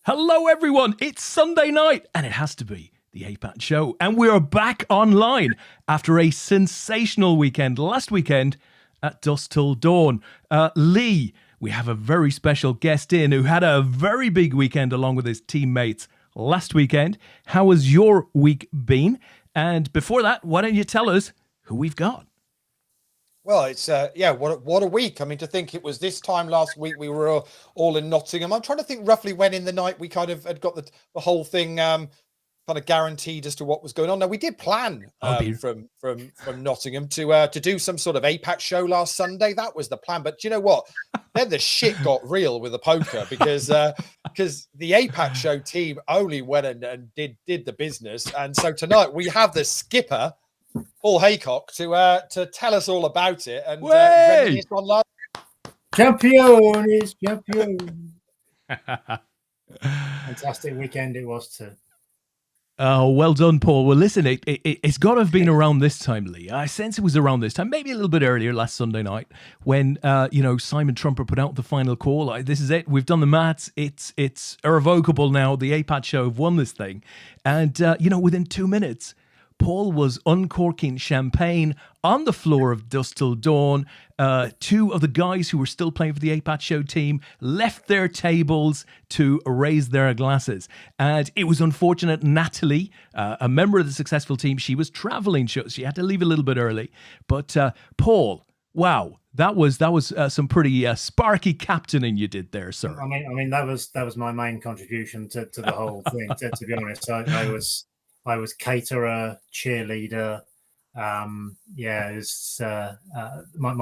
Hello, everyone. It's Sunday night, and it has to be the APAT show. And we are back online after a sensational weekend last weekend at Dusk Till Dawn. Leigh, we have a very special guest in who had a very big weekend along with his teammates last weekend. How has your week been? And before that, why don't you tell us who we've got? Well, it's what a week. I mean, to think it was this time last week we were all in Nottingham. I'm trying to think roughly when in the night we kind of had got the whole thing kind of guaranteed as to what was going on. Now we did plan from Nottingham to do some sort of APAT show last Sunday. That was the plan. But do you know what? Then the shit got real with the poker because the APAT show team only went and did the business. And so tonight we have the skipper, Paul Haycock, to tell us all about it and reminisce on live. Champion is champion. Fantastic weekend it was too. Oh, well done, Paul. Well, listen, it's got to have been around this time, Leigh. I sense it was around this time, maybe a little bit earlier last Sunday night when, Simon Trumper put out the final call. This is it. We've done the maths. It's irrevocable now. The APAT show have won this thing. And, within 2 minutes, Paul was uncorking champagne on the floor of Dusk Till Dawn. Two of the guys who were still playing for the APAT show team left their tables to raise their glasses. And it was unfortunate. Natalie, a member of the successful team, she was traveling. She had to leave a little bit early. But Paul, wow, that was some pretty sparky captaining you did there, sir. I mean that was my main contribution to the whole thing. To be honest, I was caterer, cheerleader. My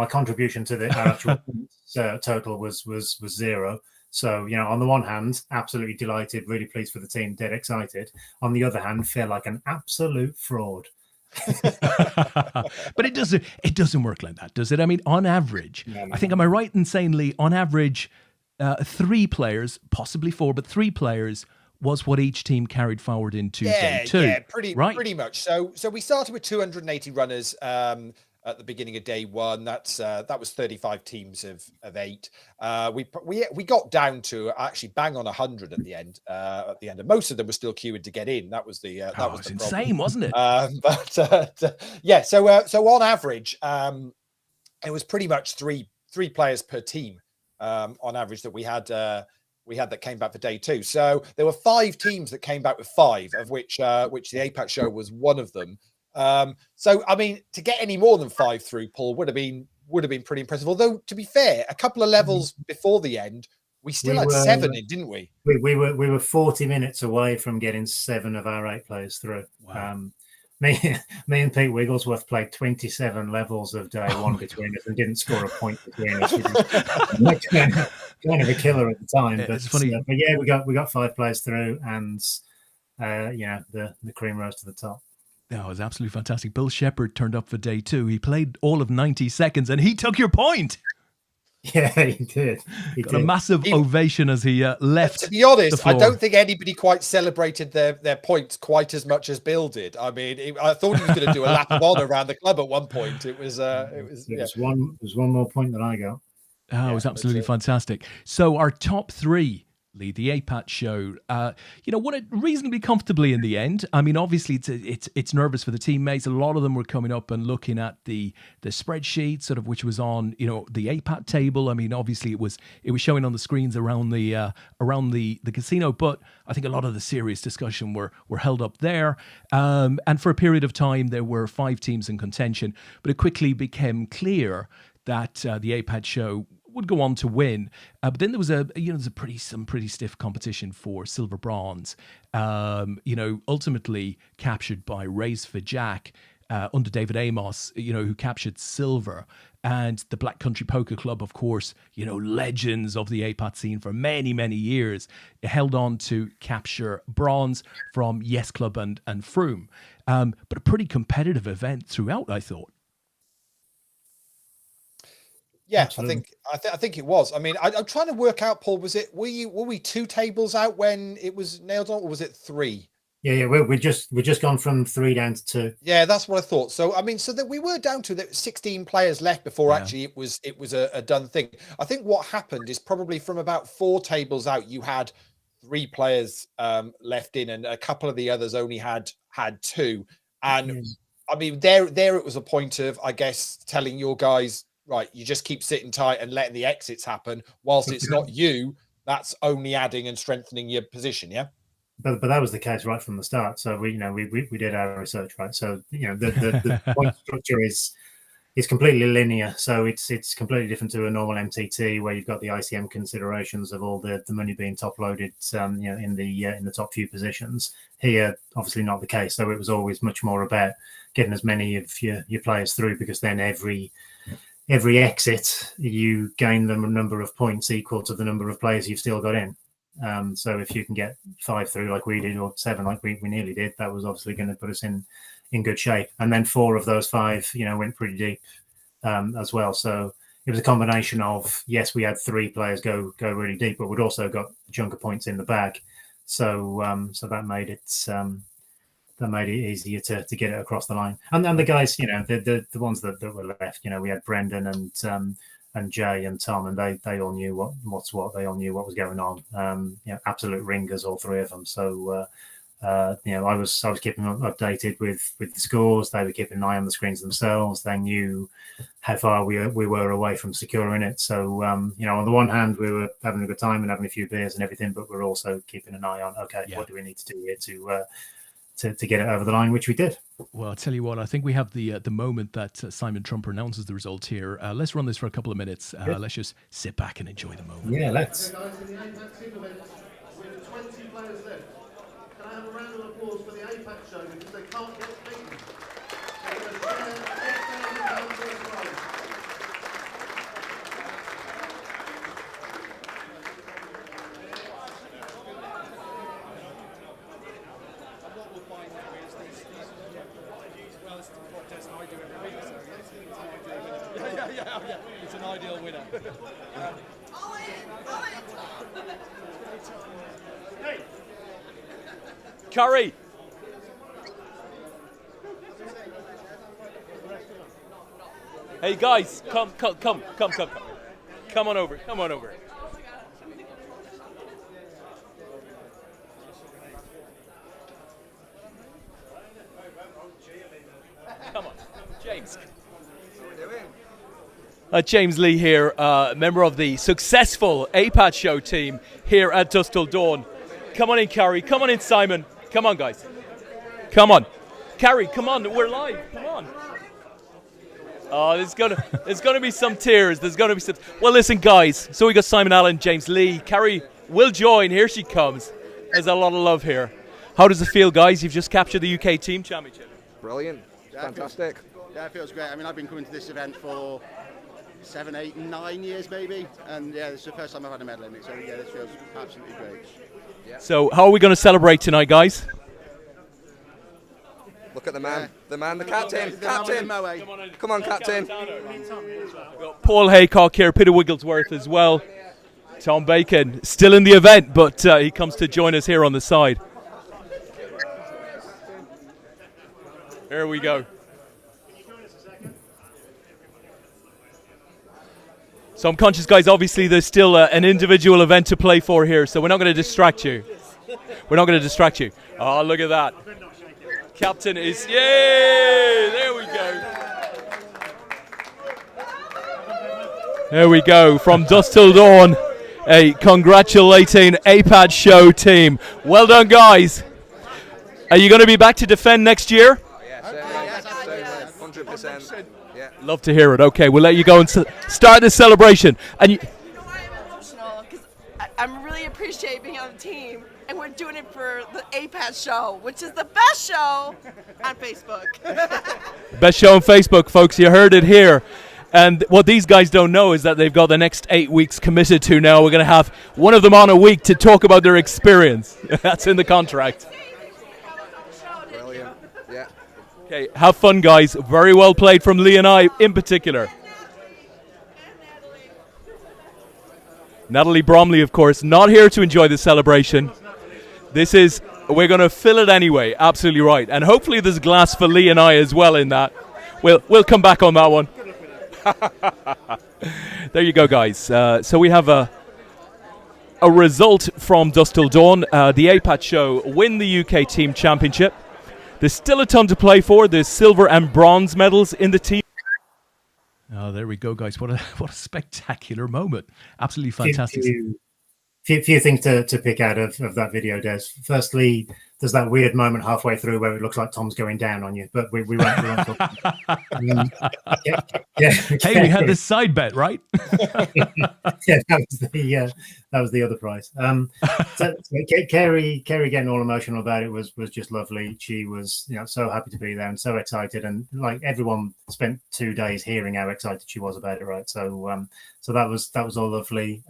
contribution to the actual total was zero. So, on the one hand, absolutely delighted, really pleased for the team, dead excited. On the other hand, feel like an absolute fraud. But it doesn't work like that, does it? I mean, on average, I think, am I right in saying, Leigh, on average, 3 players, possibly 4, but 3 players was what each team carried forward into day 2. Yeah, pretty much. So we started with 280 runners at the beginning of day 1. That was 35 teams of 8. We got down to actually bang on 100 at the end. And most of them were still queuing to get in. That was the that was the insane, wasn't it? So on average, it was pretty much three players per team on average that we had that came back for day 2. So there were 5 teams that came back with 5, of which the APAT show was one of them. So I mean, to get any more than 5 through, Paul, would have been pretty impressive. Although, to be fair, a couple of levels before the end, we had 7 in, didn't we? We were 40 minutes away from getting 7 of our 8 players through. Wow. Me and Pete Wigglesworth played 27 levels of day 1 between us and didn't score a point between us. Kind of a killer at the time, but it's funny. But yeah, we got 5 players through, and the cream rose to the top. That was absolutely fantastic. Bill Shepherd turned up for day 2. He played all of 90 seconds, and he took your point. Yeah, he did. Got a massive ovation as he left. To be honest, I don't think anybody quite celebrated their points quite as much as Bill did. I mean, I thought he was going to do a lap of honor around the club at one point. It was one more point that I got. Oh, it was absolutely fantastic. So our top 3, Leigh, the APAT show, won it reasonably comfortably in the end. I mean, obviously it's nervous for the teammates. A lot of them were coming up and looking at the spreadsheet, sort of, which was on the APAT table. I mean, obviously it was showing on the screens around the casino, but I think a lot of the serious discussion were held up there. And for a period of time, there were 5 teams in contention, but it quickly became clear that the APAT show would go on to win, but then there was some pretty stiff competition for silver bronze. Ultimately captured by Race for Jack under David Amos, who captured silver, and the Black Country Poker Club, of course, legends of the APAT scene for many years, held on to capture bronze from Yes Club and Froome. But a pretty competitive event throughout, I thought. Yeah, absolutely. I think it was. I mean, I'm trying to work out, Paul. Were we 2 tables out when it was nailed on, or was it 3? Yeah. We're just gone from 3 down to 2. Yeah, that's what I thought. So I mean, so that we were down to 16 players left before actually it was a done thing. I think what happened is probably from about 4 tables out, you had 3 players left in, and a couple of the others only had 2. And I mean, there it was a point of, I guess, telling your guys, right, you just keep sitting tight and letting the exits happen. Whilst it's not you, that's only adding and strengthening your position. Yeah. But that was the case right from the start. So we did our research, right? So the point structure is completely linear. So it's completely different to a normal MTT where you've got the ICM considerations of all the money being top loaded, in the top few positions. Here, obviously not the case. So it was always much more about getting as many of your players through, because then every exit you gain the number of points equal to the number of players you've still got in. So if you can get 5 through like we did, or 7 like we nearly did, that was obviously going to put us in good shape. And then 4 of those 5, went pretty deep as well. So it was a combination of, yes, we had 3 players go really deep, but we'd also got a chunk of points in the bag. So that made it easier to get it across the line. And the guys, the ones that were left, we had Brendan and Jay and Tom, and they all knew what's what. They all knew what was going on. Absolute ringers, all 3 of them. So I was keeping them updated with the scores. They were keeping an eye on the screens themselves. They knew how far we were away from securing it. So on the one hand, we were having a good time and having a few beers and everything, but we're also keeping an eye on, what do we need to do here to get it over the line, which we did. Well, I'll tell you what, I think we have the moment that Simon Trumper announces the results here. Let's run this for a couple of minutes. Let's just sit back and enjoy the moment. Yeah, let's. With 20 players left, can I have a round of applause for the APAT show, because they can't get beaten. They're going to share £8,000 first prize. It's an ideal winner. Curry. Hey guys, come on over. Come on. James. James Leigh here, member of the successful APAT show team here at Dusk Till Dawn. Come on in, Carrie. Come on in, Simon. Come on, guys. Come on. Carrie, come on. We're live. Come on. Oh, there's gonna be some tears. There's gonna be some. Well, listen, guys. So we got Simon Allen, James Leigh. Carrie will join. Here she comes. There's a lot of love here. How does it feel, guys? You've just captured the UK team championship. Brilliant. Fantastic. It feels great. I mean, I've been coming to this event for 7, 8, 9 years maybe, and this is the first time I've had a medal in it, so this feels absolutely great. Yeah. So how are we going to celebrate tonight, guys? Look at the man, the captain. Come on, captain. We've got Paul Haycock here, Peter Wigglesworth as well. Tom Bacon, still in the event, but he comes to join us here on the side. Here we go. So I'm conscious, guys, obviously there's still an individual event to play for here, so we're not going to distract you. Oh, look at that. Captain is, yay! There we go. There we go. From Dusk Till Dawn, a congratulating APAT show team. Well done, guys. Are you going to be back to defend next year? Yes, 100%. Yeah. Love to hear it. Okay, we'll let you go and start the celebration. And you, I am emotional because I'm really appreciate being on the team, and we're doing it for the APAT show, which is the best show on Facebook. Best show on Facebook, folks. You heard it here. And what these guys don't know is that they've got the next 8 weeks committed to now. We're going to have one of them on a week to talk about their experience. That's in the contract. Brilliant. Yeah. Okay, have fun, guys. Very well played from Leigh and I in particular. Natalie Bromley, of course, not here to enjoy the celebration. We're going to fill it anyway. Absolutely right. And hopefully there's glass for Leigh and I as well in that. We'll come back on that one. There you go, guys. So we have a result from Dusk Till Dawn. The APAT show win the UK team championship. There's still a ton to play for. There's silver and bronze medals in the team. Oh, there we go, guys. What a spectacular moment. Absolutely fantastic. Few things to pick out of that video, Des. Firstly, there's that weird moment halfway through where it looks like Tom's going down on you, but we won't talk. Hey, we had this side bet, right? Yeah, that was the other prize. So Kerry getting all emotional about it was just lovely. She was so happy to be there and so excited, and like everyone spent 2 days hearing how excited she was about it, right? So that was all lovely.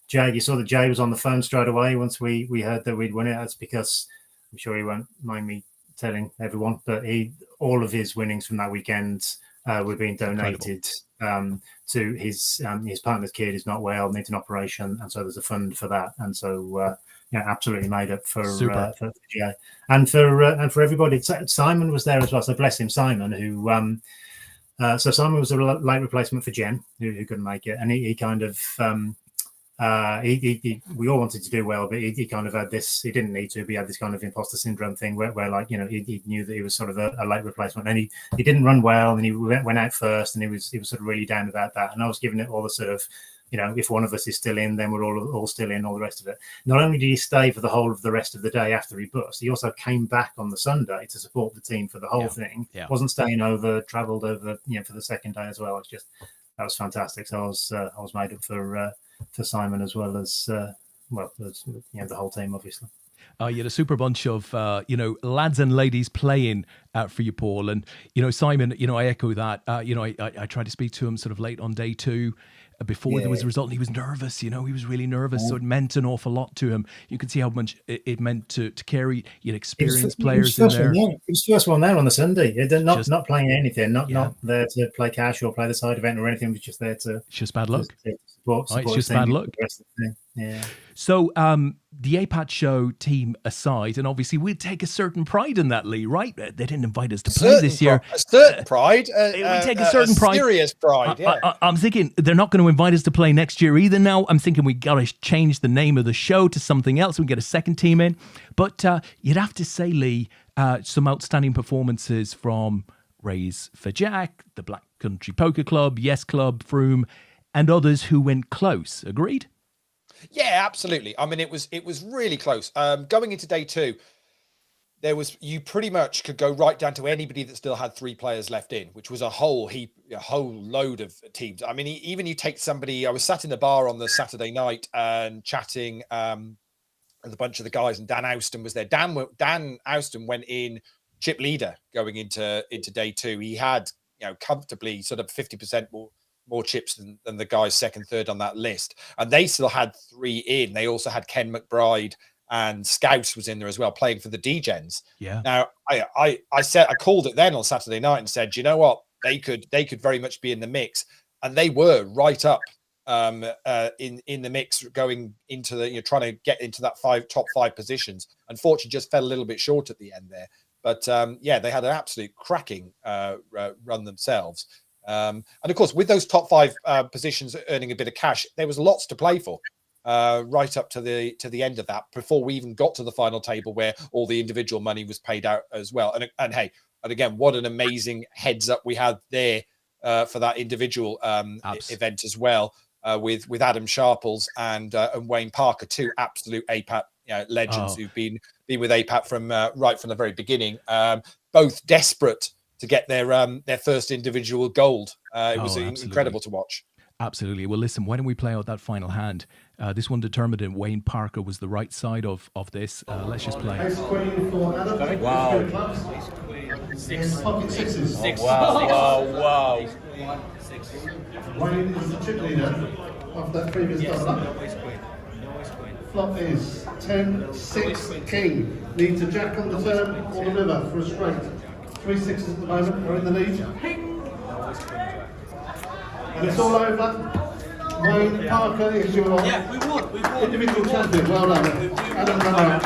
Jay, you saw that Jay was on the phone straight away once we heard that we'd won it. That's because I'm sure he won't mind me telling everyone, but all of his winnings from that weekend were being donated to his partner's kid who's not well, needs an operation, and so there's a fund for that. And so absolutely made up for Jay and for everybody. Simon was there as well, so bless him, Simon, who so Simon was a late replacement for Jen, who couldn't make it, and he kind of we all wanted to do well, but he kind of had this. He didn't need to, but he had this kind of imposter syndrome thing where like he knew that he was sort of a late replacement, and he didn't run well, and he went out first, and he was sort of really down about that. And I was giving it all the sort of if one of us is still in, then we're all still in, all the rest of it. Not only did he stay for the whole of the rest of the day after he bust, he also came back on the Sunday to support the team for the whole thing. Yeah. Wasn't staying over, travelled over, for the second day as well. That was fantastic. So I was made up for Simon as well as the whole team, obviously. You had a super bunch of lads and ladies playing for you, Paul, and Simon. I echo that. I tried to speak to him sort of late on day 2. Before there was a result, and he was nervous. He was really nervous, so it meant an awful lot to him. You could see how much it meant to Kerry. You had experienced players in there. He was the first one there on the Sunday. Not playing anything, not there to play cash or play the side event or anything. He was just there to. It's just bad luck. Support it's just bad luck. Yeah. So the APAT show team aside, and obviously we take a certain pride in that, Leigh, right? They didn't invite us to play this year. A certain pride. We take a certain pride. Serious pride, I'm thinking they're not going to invite us to play next year either now. I'm thinking we got to change the name of the show to something else. We get a second team in. But you'd have to say, Leigh, some outstanding performances from Raise for Jack, the Black Country Poker Club, Yes Club, Froome, and others who went close. Agreed? Yeah, absolutely. I mean, it was really close. Going into day 2, you pretty much could go right down to anybody that still had 3 players left in, which was a whole load of teams. I mean, even you take somebody. I was sat in the bar on the Saturday night and chatting with a bunch of the guys, and Dan Austin was there. Dan Austin went in chip leader going into day 2. He had comfortably sort of 50% more chips than the guys second, third on that list, and they still had 3 in. They also had Ken McBride and Scouse was in there as well, playing for the D-Gens. Yeah. Now I called it then on Saturday night and said, you know what, they could very much be in the mix, and they were right up in the mix going into the trying to get into that top 5 positions. Unfortunately, just fell a little bit short at the end there, but they had an absolute cracking run themselves. And of course, with those top 5 positions earning a bit of cash, there was lots to play for right up to the end of that before we even got to the final table where all the individual money was paid out as well. And again, what an amazing heads up we had there for that individual event as well with Adam Sharples and Wayne Parker, 2 absolute APAT legends who've been with APAT from right from the very beginning, both desperate to get their first individual gold. It was incredible to watch. Absolutely. Well, listen, why don't we play out that final hand? This one determined in Wayne Parker was the right side of this. Let's just play. Ace Queen for Adam. Wow. Six. Pocket sixes. Wow. Wayne is the chip leader of that previous double. Flop is 10-6 king. Lead to Jack on the turn or the river for a straight. 3 sixes at the moment are in the lead. And it's all over. Wayne Parker is your individual champion. Well done. Adam Runner.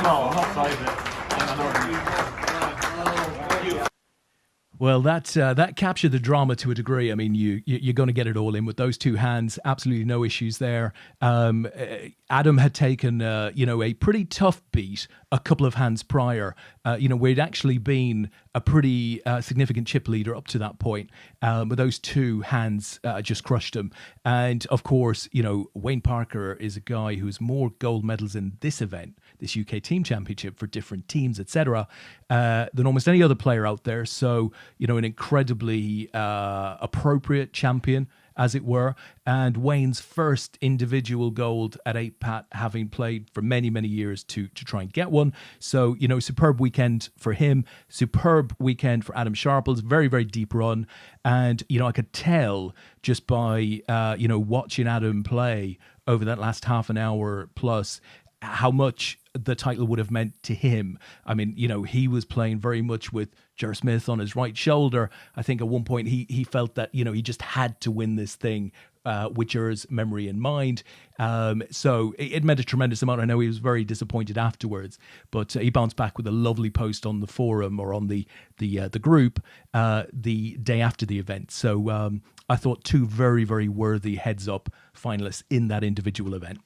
Well, that captured the drama to a degree. I mean, you're going to get it all in with those two hands. Absolutely no issues there. Adam had taken a pretty tough beat a couple of hands prior. Where he'd actually been a pretty significant chip leader up to that point. But those two hands just crushed him. And of course, Wayne Parker is a guy who has more gold medals in this event, this UK Team Championship for different teams, etc., than almost any other player out there. So, an incredibly appropriate champion, as it were, and Wayne's first individual gold at APAT, having played for many, many years to try and get one. So, superb weekend for him, superb weekend for Adam Sharples, very, very deep run. And, I could tell just by, watching Adam play over that last half an hour plus, how much the title would have meant to him. I mean, he was playing very much with Jer Smith on his right shoulder. I think at one point he felt that, he just had to win this thing with Jer's memory in mind. So it meant a tremendous amount. I know he was very disappointed afterwards, but he bounced back with a lovely post on the forum or on the group the day after the event. So I thought two very, very worthy heads up finalists in that individual event.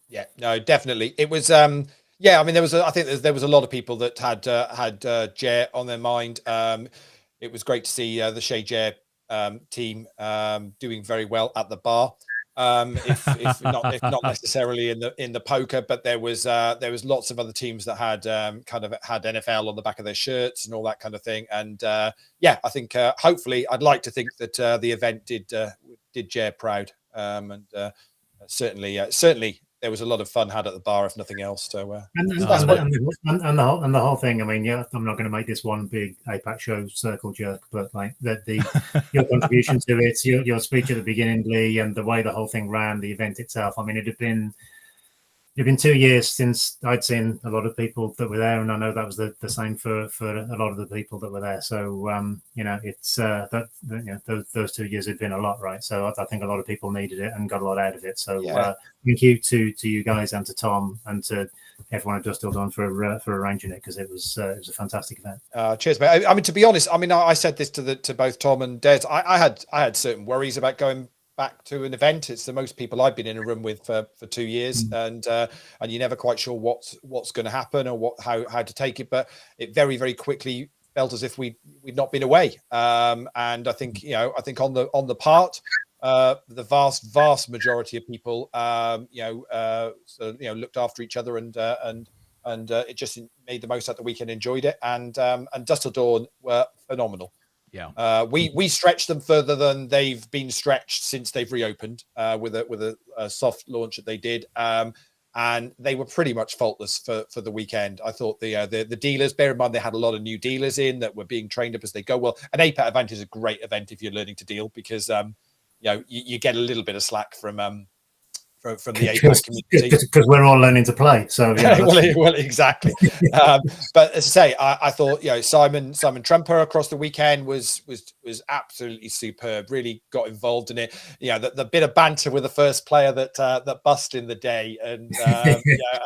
Yeah, no, definitely. It was, I mean, there was a lot of people that had Jer on their mind. It was great to see the Shea Jer team doing very well at the bar. If not necessarily in the poker, but there was lots of other teams that had had NFL on the back of their shirts and all that kind of thing. And I think hopefully, I'd like to think that the event did Jer proud. Certainly. There was a lot of fun had at the bar, if nothing else. So, and the whole thing. I mean, I'm not going to make this one big APAT show circle jerk, but like your contribution to it, your speech at the beginning, Leigh, and the way the whole thing ran, the event itself. I mean, it had been 2 years since I'd seen a lot of people that were there, and I know that was the same for a lot of the people that were there. So it's those 2 years had been a lot, right? So I think a lot of people needed it and got a lot out of it. So thank you to you guys and to Tom and to everyone at Dust Till Dawn for arranging it, because it was a fantastic event. Cheers, mate. I mean, to be honest, I said this to both Tom and Des. I had certain worries about going back to an event. It's the most people I've been in a room with for 2 years, and you're never quite sure what's going to happen or how to take it. But it very, very quickly felt as if we'd not been away. And I think on the part, the vast majority of people looked after each other and it just made the most out of the weekend, enjoyed it, and Dust Till Dawn were phenomenal. Yeah, we stretched them further than they've been stretched since they've reopened with a soft launch that they did, and they were pretty much faultless for the weekend. I thought the dealers, bear in mind they had a lot of new dealers in that were being trained up as they go. Well, an APAT event is a great event if you're learning to deal, because you get a little bit of slack from the APAT community, because we're all learning to play. So well, exactly. But as I say, I thought Simon Trumper across the weekend was absolutely superb. Really got involved in it. The bit of banter with the first player that bust in the day, and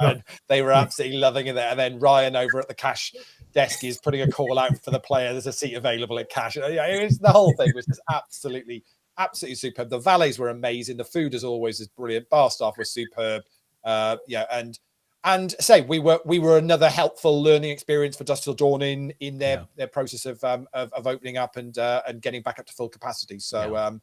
and they were absolutely loving it there. And then Ryan over at the cash desk is putting a call out for the player. There's a seat available at cash. The whole thing was just absolutely superb. The valets were amazing. The food, as always, is brilliant. Bar staff was superb. And say we were another helpful learning experience for Dust Till Dawn in their process of opening up and getting back up to full capacity. So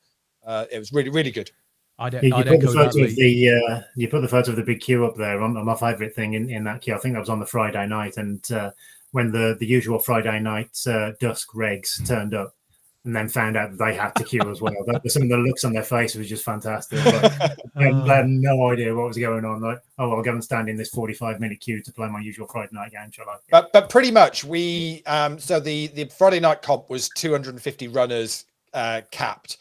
it was really, really good. You put the photo of the big queue up there on my favourite thing in that queue. I think that was on the Friday night, and when the usual Friday night dusk regs turned up, and then found out that they had to queue as well. Some of the looks on their face was just fantastic. I had no idea what was going on. Like, I'll go and stand in this 45-minute queue to play my usual Friday night game, shall I? But pretty much we so the Friday night comp was 250 runners capped.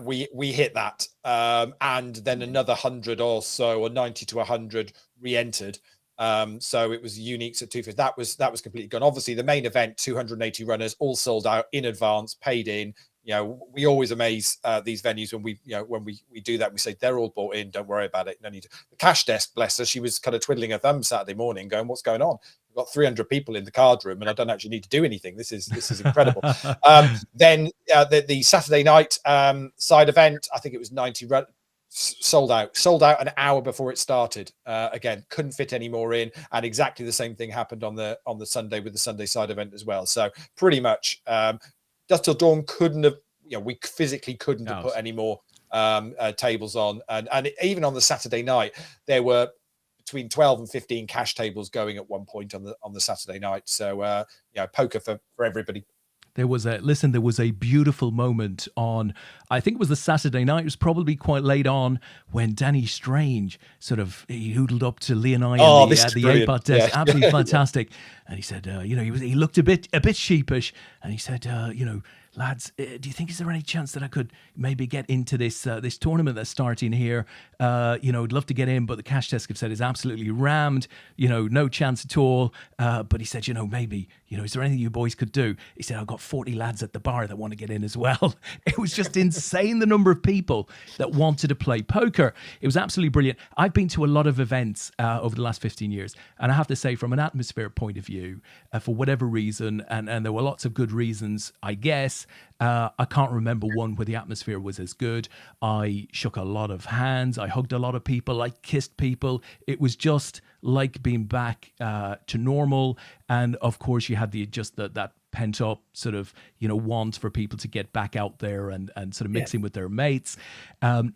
We hit that, and then another 100 or so, or 90 to 100 re-entered. So it was uniques at 250. That was completely gone. Obviously, the main event, 280 runners, all sold out in advance, paid in. we always amaze these venues when we do that. We say they're all bought in. Don't worry about it. No need to. The cash desk, bless her, she was kind of twiddling her thumb Saturday morning, going, "What's going on? We've got 300 people in the card room, and I don't actually need to do anything. This is incredible." Then the Saturday night side event, I think it was 90 sold out an hour before it started. Again, couldn't fit any more in, and exactly the same thing happened on the Sunday with the Sunday side event as well. So pretty much. Dusk Till Dawn couldn't have, we physically couldn't have put any more tables on. And even on the Saturday night, there were between 12 and 15 cash tables going at one point on the Saturday night. So, poker for everybody. There was a beautiful moment on, I think it was the Saturday night. It was probably quite late on when Danny Strange he hoodled up to Leigh and I at the APAT desk. Yeah. Absolutely fantastic. And he said, he looked a bit sheepish, and he said, lads, do you think is there any chance that I could maybe get into this tournament that's starting here? I'd love to get in, but the cash desk have said it's absolutely rammed. No chance at all. But he said, maybe, is there anything you boys could do? He said, I've got 40 lads at the bar that want to get in as well. It was just insane, the number of people that wanted to play poker. It was absolutely brilliant. I've been to a lot of events over the last 15 years, and I have to say, from an atmosphere point of view, for whatever reason, and there were lots of good reasons, I guess, I can't remember one where the atmosphere was as good. I shook a lot of hands. I hugged a lot of people. I kissed people. It was just like being back to normal. And of course, you had that pent up want for people to get back out there and mixing with their mates.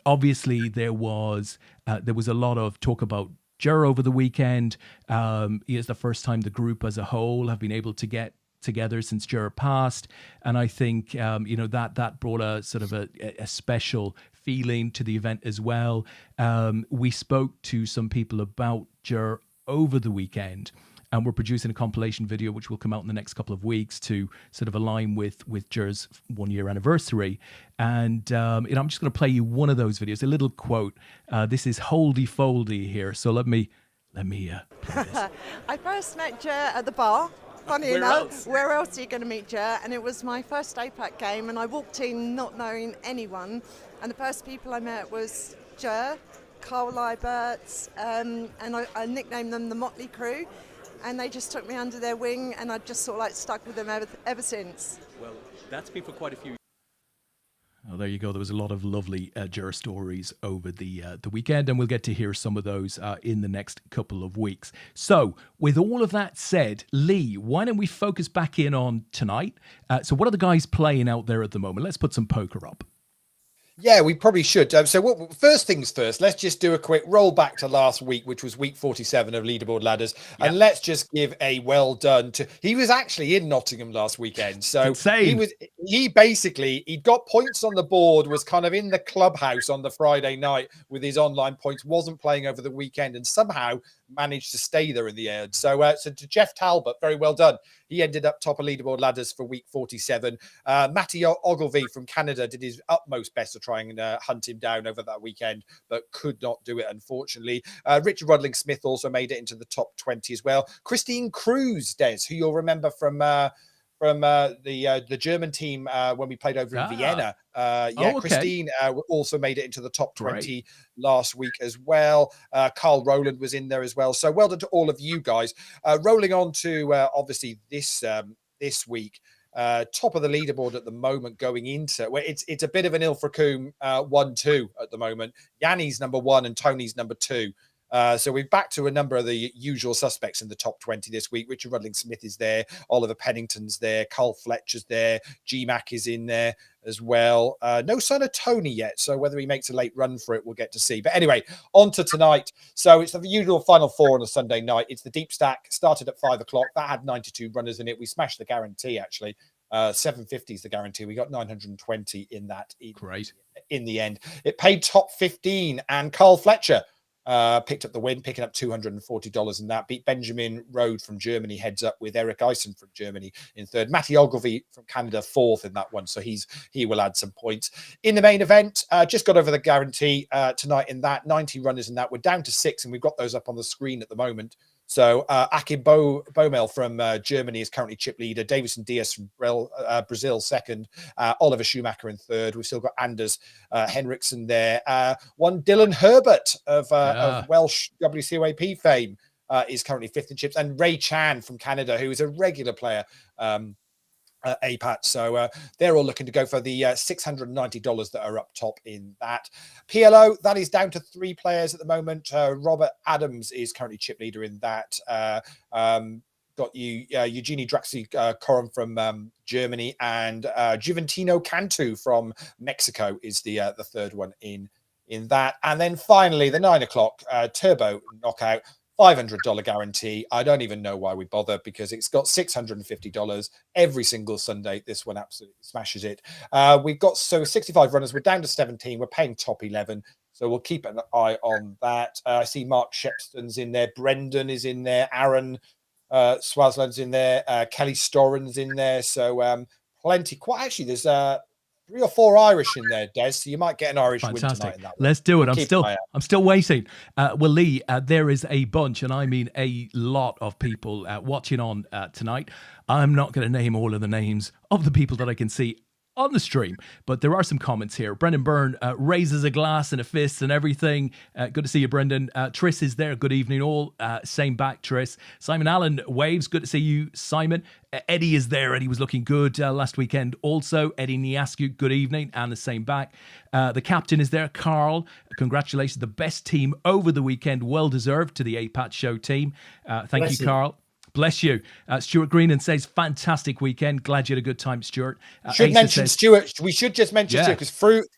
Obviously, there was a lot of talk about Ger over the weekend. It's the first time the group as a whole have been able to get together since Ger passed, and I think that brought a special feeling to the event as well. We spoke to some people about Ger over the weekend, and we're producing a compilation video which will come out in the next couple of weeks to align with Ger's 1 year anniversary. And I'm just going to play you one of those videos, a little quote. This is Holdy Foldy here, so let me play this. I first met Ger at the bar. Funny enough, where else are you going to meet Ger? And it was my first APAT game, and I walked in not knowing anyone. And the first people I met was Ger, Carl Liebert, and I nicknamed them the Motley Crew. And they just took me under their wing, and I just stuck with them ever since. Well, that's been for quite a few. Oh, there you go. There was a lot of lovely Ger stories over the weekend, and we'll get to hear some of those in the next couple of weeks. So, with all of that said, Leigh, why don't we focus back in on tonight? So, what are the guys playing out there at the moment? Let's put some poker up. Yeah, we probably should. First things first, let's just do a quick roll back to last week, which was week 47 of Leaderboard Ladders. Yep. And let's just give a well done to, he was actually in Nottingham last weekend. So he'd got points on the board, was kind of in the clubhouse on the Friday night with his online points, wasn't playing over the weekend, and somehow managed to stay there in the end. So to Jeff Talbot, very well done. He ended up top of Leaderboard Ladders for week 47. Matty Ogilvie from Canada did his utmost best to try and hunt him down over that weekend, but could not do it, unfortunately. Richard Rudling-Smith also made it into the top 20 as well. Christine Cruz, Des, who you'll remember from the German team when we played over in Vienna. Okay. Christine also made it into the top 20 last week as well. Carl Rowland was in there as well. So well done to all of you guys. Rolling on to obviously this week. Top of the leaderboard at the moment going into where it's a bit of an Ilfracombe 1-2 at the moment. Yanni's number 1 and Tony's number 2. So we're back to a number of the usual suspects in the top 20 this week. Richard Rudling-Smith is there. Oliver Pennington's there. Carl Fletcher's there. GMAC is in there as well. No sign of Tony yet. So whether he makes a late run for it, we'll get to see. But anyway, on to tonight. So it's the usual final four on a Sunday night. It's the deep stack. Started at 5 o'clock. That had 92 runners in it. We smashed the guarantee, actually. 750 is the guarantee. We got 920 in that. Great. In the end. It paid top 15, and Carl Fletcher picked up the win, picking up $240 in that. Beat Benjamin Rode from Germany, heads up with Eric Eisen from Germany in third. Matty Ogilvie from Canada, fourth in that one. So he will add some points. In the main event, just got over the guarantee tonight in that. 90 runners in that. We're down to 6, and we've got those up on the screen at the moment. So Akin Bomel from Germany is currently chip leader. Davison Diaz from Brazil second. Oliver Schumacher in third. We've still got Anders Henriksen there. One Dylan Herbert of Welsh WCOAP fame is currently fifth in chips. And Ray Chan from Canada, who is a regular player APAT. So they're all looking to go for the $690 that are up top in that. PLO, that is down to 3 players at the moment. Robert Adams is currently chip leader in that. Got Eugenie Draxi-Corum from Germany, and Juventino Cantu from Mexico is the third one in that. And then finally, the 9 o'clock turbo knockout. $500 guarantee. I don't even know why we bother, because it's got $650 every single Sunday. This one absolutely smashes it. We've got 65 runners. We're down to 17. We're paying top 11. So we'll keep an eye on that. I see Mark Shepston's in there. Brendan is in there. Aaron Swansland's in there. Kelly Storen's in there. So plenty. Quite actually, there's 3 or 4 Irish in there, Des. So you might get an Irish win tonight in that one. Let's do it. We'll I'm still waiting. Well, Leigh, there is a bunch, and I mean a lot of people watching on tonight. I'm not going to name all of the names of the people that I can see on the stream, but there are some comments here. Brendan Byrne raises a glass and a fist and everything. Good to see you, Brendan. Triss is there. Good evening, all. Same back, Triss. Simon Allen waves. Good to see you, Simon. Eddie is there. Eddie was looking good last weekend. Also, Eddie Niascu, good evening, and the same back. The captain is there, Carl. Congratulations, the best team over the weekend. Well deserved to the APAT show team. Thank you, Carl. Bless you. Stuart Greenan says, fantastic weekend. Glad you had a good time, Stuart. Stuart. We should just mention Stuart, because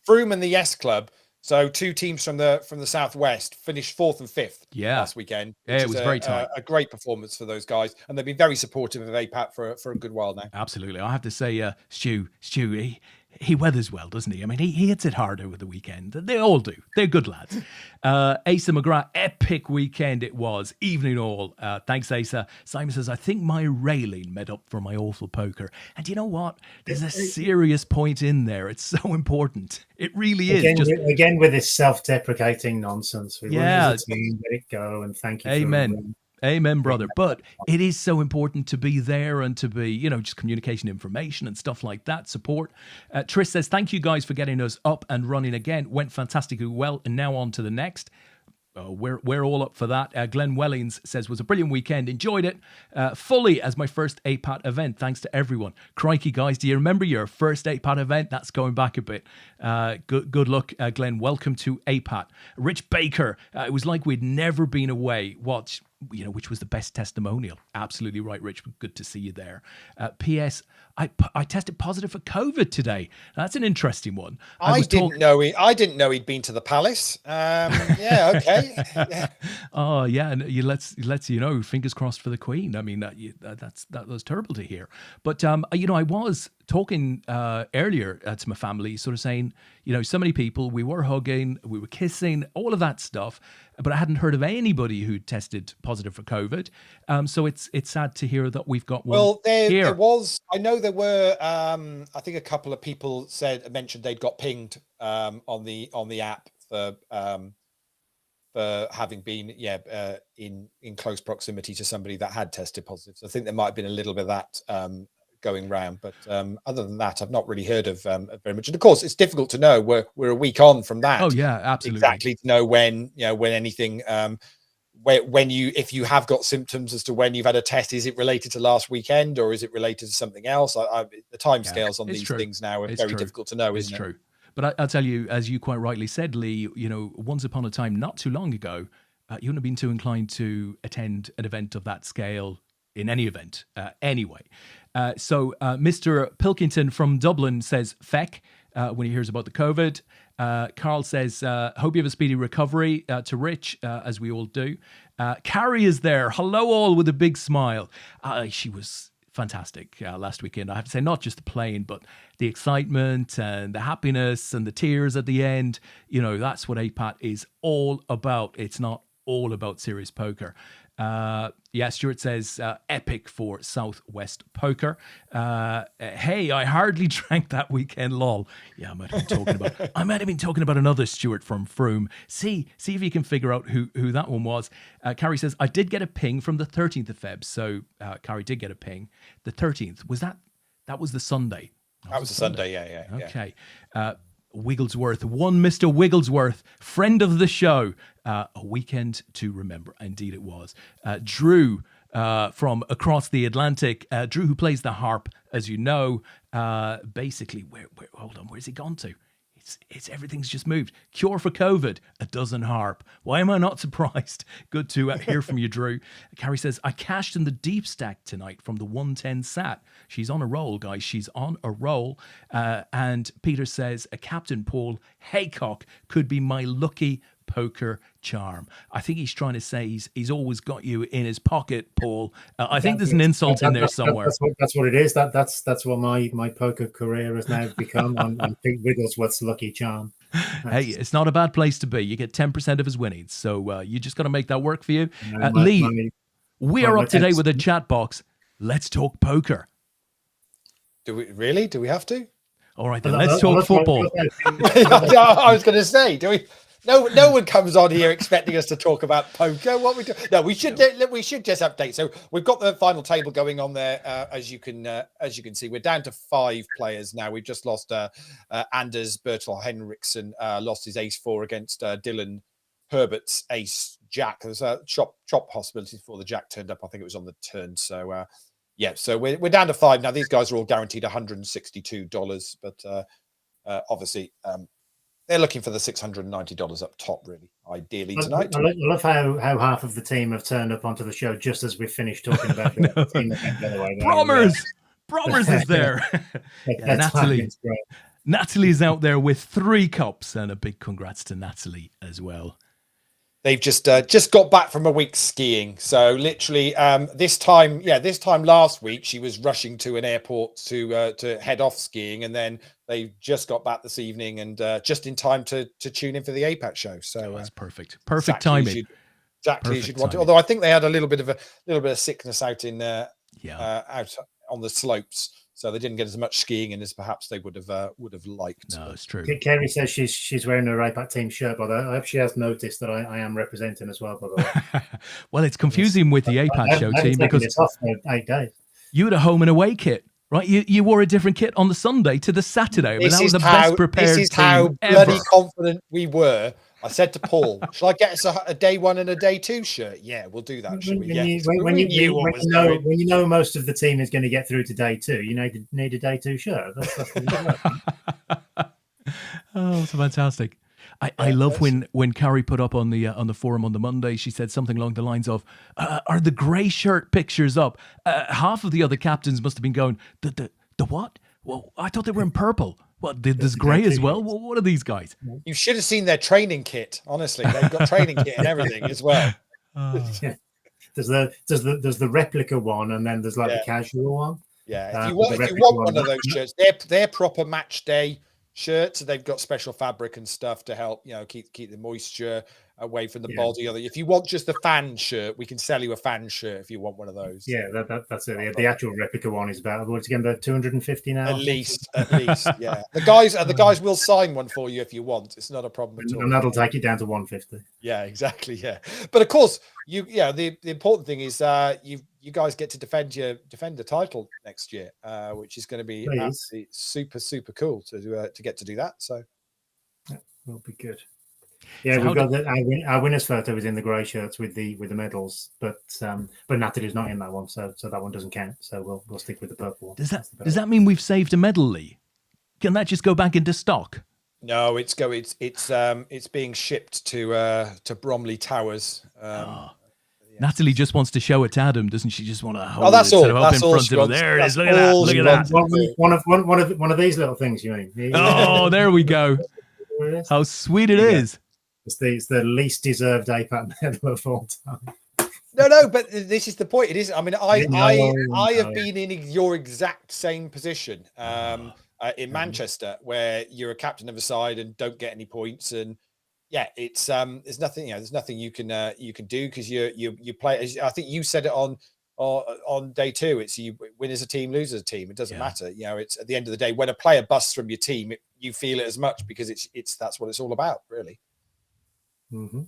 Froome and the Yes Club, so 2 teams from the Southwest, finished 4th and 5th last weekend. Yeah, it was very tight. A great performance for those guys, and they've been very supportive of APAT for a good while now. Absolutely. I have to say, Stu, he weathers well, doesn't he? I mean, he hits it hard over the weekend. They all do. They're good lads. Asa McGrath, epic weekend it was. Evening all. Thanks, Asa. Simon says, I think my railing made up for my awful poker. And you know what? There's a serious point in there. It's so important. It really is. Again with this self-deprecating nonsense. We won as a team, let it go, and thank you. Amen. Amen, brother. But it is so important to be there and to be, just communication, information and stuff like that, support. Trish says, thank you guys for getting us up and running again. Went fantastically well, and now on to the next. We're all up for that. Glenn Wellings says, was a brilliant weekend. Enjoyed it fully as my first APAT event. Thanks to everyone. Crikey, guys, do you remember your first APAT event? That's going back a bit. Good luck, Glenn. Welcome to APAT. Rich Baker, it was like we'd never been away. Which was the best testimonial. Absolutely right, Rich. Good to see you there. P.S. I tested positive for COVID today. That's an interesting one. I didn't know he'd been to the Palace. Yeah, okay. Yeah. Oh yeah, and let's fingers crossed for the Queen. I mean, that was terrible to hear. But I was talking earlier to my family, sort of saying, so many people, we were hugging, we were kissing, all of that stuff, but I hadn't heard of anybody who tested positive for COVID. So it's sad to hear that we've got one. Well, there was. I know there were. I think a couple of people mentioned they'd got pinged on the app for having been in close proximity to somebody that had tested positive. So I think there might have been a little bit of that going round, but other than that, I've not really heard of very much. And of course, it's difficult to know. We're a week on from that. Oh yeah, absolutely. Exactly to know when anything. If you have got symptoms as to when you've had a test, is it related to last weekend or is it related to something else? The timescales on these things now are very difficult to know. It's true. But I'll tell you, as you quite rightly said, Leigh, once upon a time, not too long ago, you wouldn't have been too inclined to attend an event of that scale in any event anyway. So Mr. Pilkington from Dublin says, feck, when he hears about the COVID. Carl says, hope you have a speedy recovery to Rich, as we all do. Carrie is there. Hello all, with a big smile. She was fantastic last weekend. I have to say, not just the playing, but the excitement and the happiness and the tears at the end. That's what APAT is all about. It's not all about serious poker. Yeah, Stuart says epic for Southwest Poker. Hey, I hardly drank that weekend, lol. Yeah, I might have been talking about another Stuart from Froome. See if you can figure out who that one was. Carrie says, I did get a ping from the 13th of Feb. So Carrie did get a ping. The 13th, that was the Sunday. That was the Sunday, yeah. Okay. Wigglesworth, one Mr. Wigglesworth, friend of the show. A weekend to remember. Indeed it was. Drew from across the Atlantic. Drew, who plays the harp, as you know. Basically, hold on, where's he gone to? It's everything's just moved. Cure for COVID, a dozen harp. Why am I not surprised? Good to hear from you, Drew. Carrie says, I cashed in the deep stack tonight from the 110 sat. She's on a roll, guys. She's on a roll. And Peter says, Captain Paul Haycock could be my lucky poker charm. I think he's trying to say he's always got you in his pocket, Paul. I think there's an insult in there somewhere. That's what it is. That's what my poker career has now become. I'm Pete Wigglesworth's lucky charm. Hey, it's not a bad place to be. You get 10% of his winnings, so you just got to make that work for you. Leigh, we are up to date with the chat box. Let's talk poker. Do we really? Do we have to? All right, then let's talk football. I was going to say, do we? No one comes on here expecting us to talk about poker. What we do? No, we should just update. So we've got the final table going on there, as you can see. We're down to 5 players now. We've just lost Anders Bertil Henriksen lost his ace 4 against Dylan Herbert's ace jack. There's a chop possibility before the jack turned up. I think it was on the turn. So so we're down to 5 now. These guys are all guaranteed $162, but obviously. They're looking for the $690 up top, really, ideally tonight. I love how half of the team have turned up onto the show just as we've finished talking about the team event, by the way. Bromers is there. Natalie's out there with 3 cups, and a big congrats to Natalie as well. They've just got back from a week skiing. So literally this time last week, she was rushing to an airport to head off skiing. And then they just got back this evening and just in time to tune in for the APAT show. So that's perfect. Perfect timing. Exactly. You should want to. Although I think they had a little bit of sickness out in out on the slopes. So they didn't get as much skiing in as perhaps they would have liked. No, it's true. Kerry says she's wearing her APAT team shirt, but I hope she has noticed that I am representing as well, by the way. Well, it's confusing with the APAT show team because it's off for 8 days. You had a home and away kit, right? You wore a different kit on the Sunday to the Saturday. I mean, that was the best prepared team. This is how bloody confident we were. I said to Paul, "Shall I get us a day 1 and a day 2 shirt?" Yeah, we'll do that. When you know most of the team is going to get through to day 2, you need a day 2 shirt. Oh, it's fantastic. I love when Carrie put up on the forum on the Monday. She said something along the lines of, "Are the grey shirt pictures up?" Half of the other captains must have been going, "The what? Well, I thought they were in purple." What, there's grey as well? Well, what are these guys? You should have seen their training kit. Honestly, they've got training kit and everything as well. Yeah. There's the replica one, and then there's the casual one. Yeah, if you want one of those shirts, they're proper match day shirts. So they've got special fabric and stuff to help keep the moisture away from the body. If you want just the fan shirt, we can sell you a fan shirt if you want one of those. Yeah, that's it. The actual replica one is about about 250 now. At least, yeah. The guys will sign one for you if you want. It's not a problem at all. And that'll take it down to 150. Yeah, exactly. Yeah, but of course, the important thing is you guys get to defend the title next year, which is going to be absolutely super cool to get to do that. So that will be good. Yeah, so we've got our winners photo is in the grey shirts with the medals, but Natalie's not in that one, so that one doesn't count. So we'll stick with the purple one. Does that mean we've saved a medal, Leigh? Can that just go back into stock? No, it's being shipped to Bromley Towers. Natalie just wants to show it to Adam, doesn't she? Just want to hold that's it all. Up that's in all front of him. There it is. Look at that. Look at that. One of these little things, you mean? Oh, there we go. How sweet it is. It's the least deserved APAT medal of all time. No, but this is the point. It is. I mean, I have been in your exact same position in Manchester, where you're a captain of a side and don't get any points, and yeah, it's there's nothing, there's nothing you can do, because you play. I think you said it on day 2. It's you win as a team, lose as a team. It doesn't matter. It's at the end of the day, when a player busts from your team, you feel it as much, because that's what it's all about, really. Mm-hmm.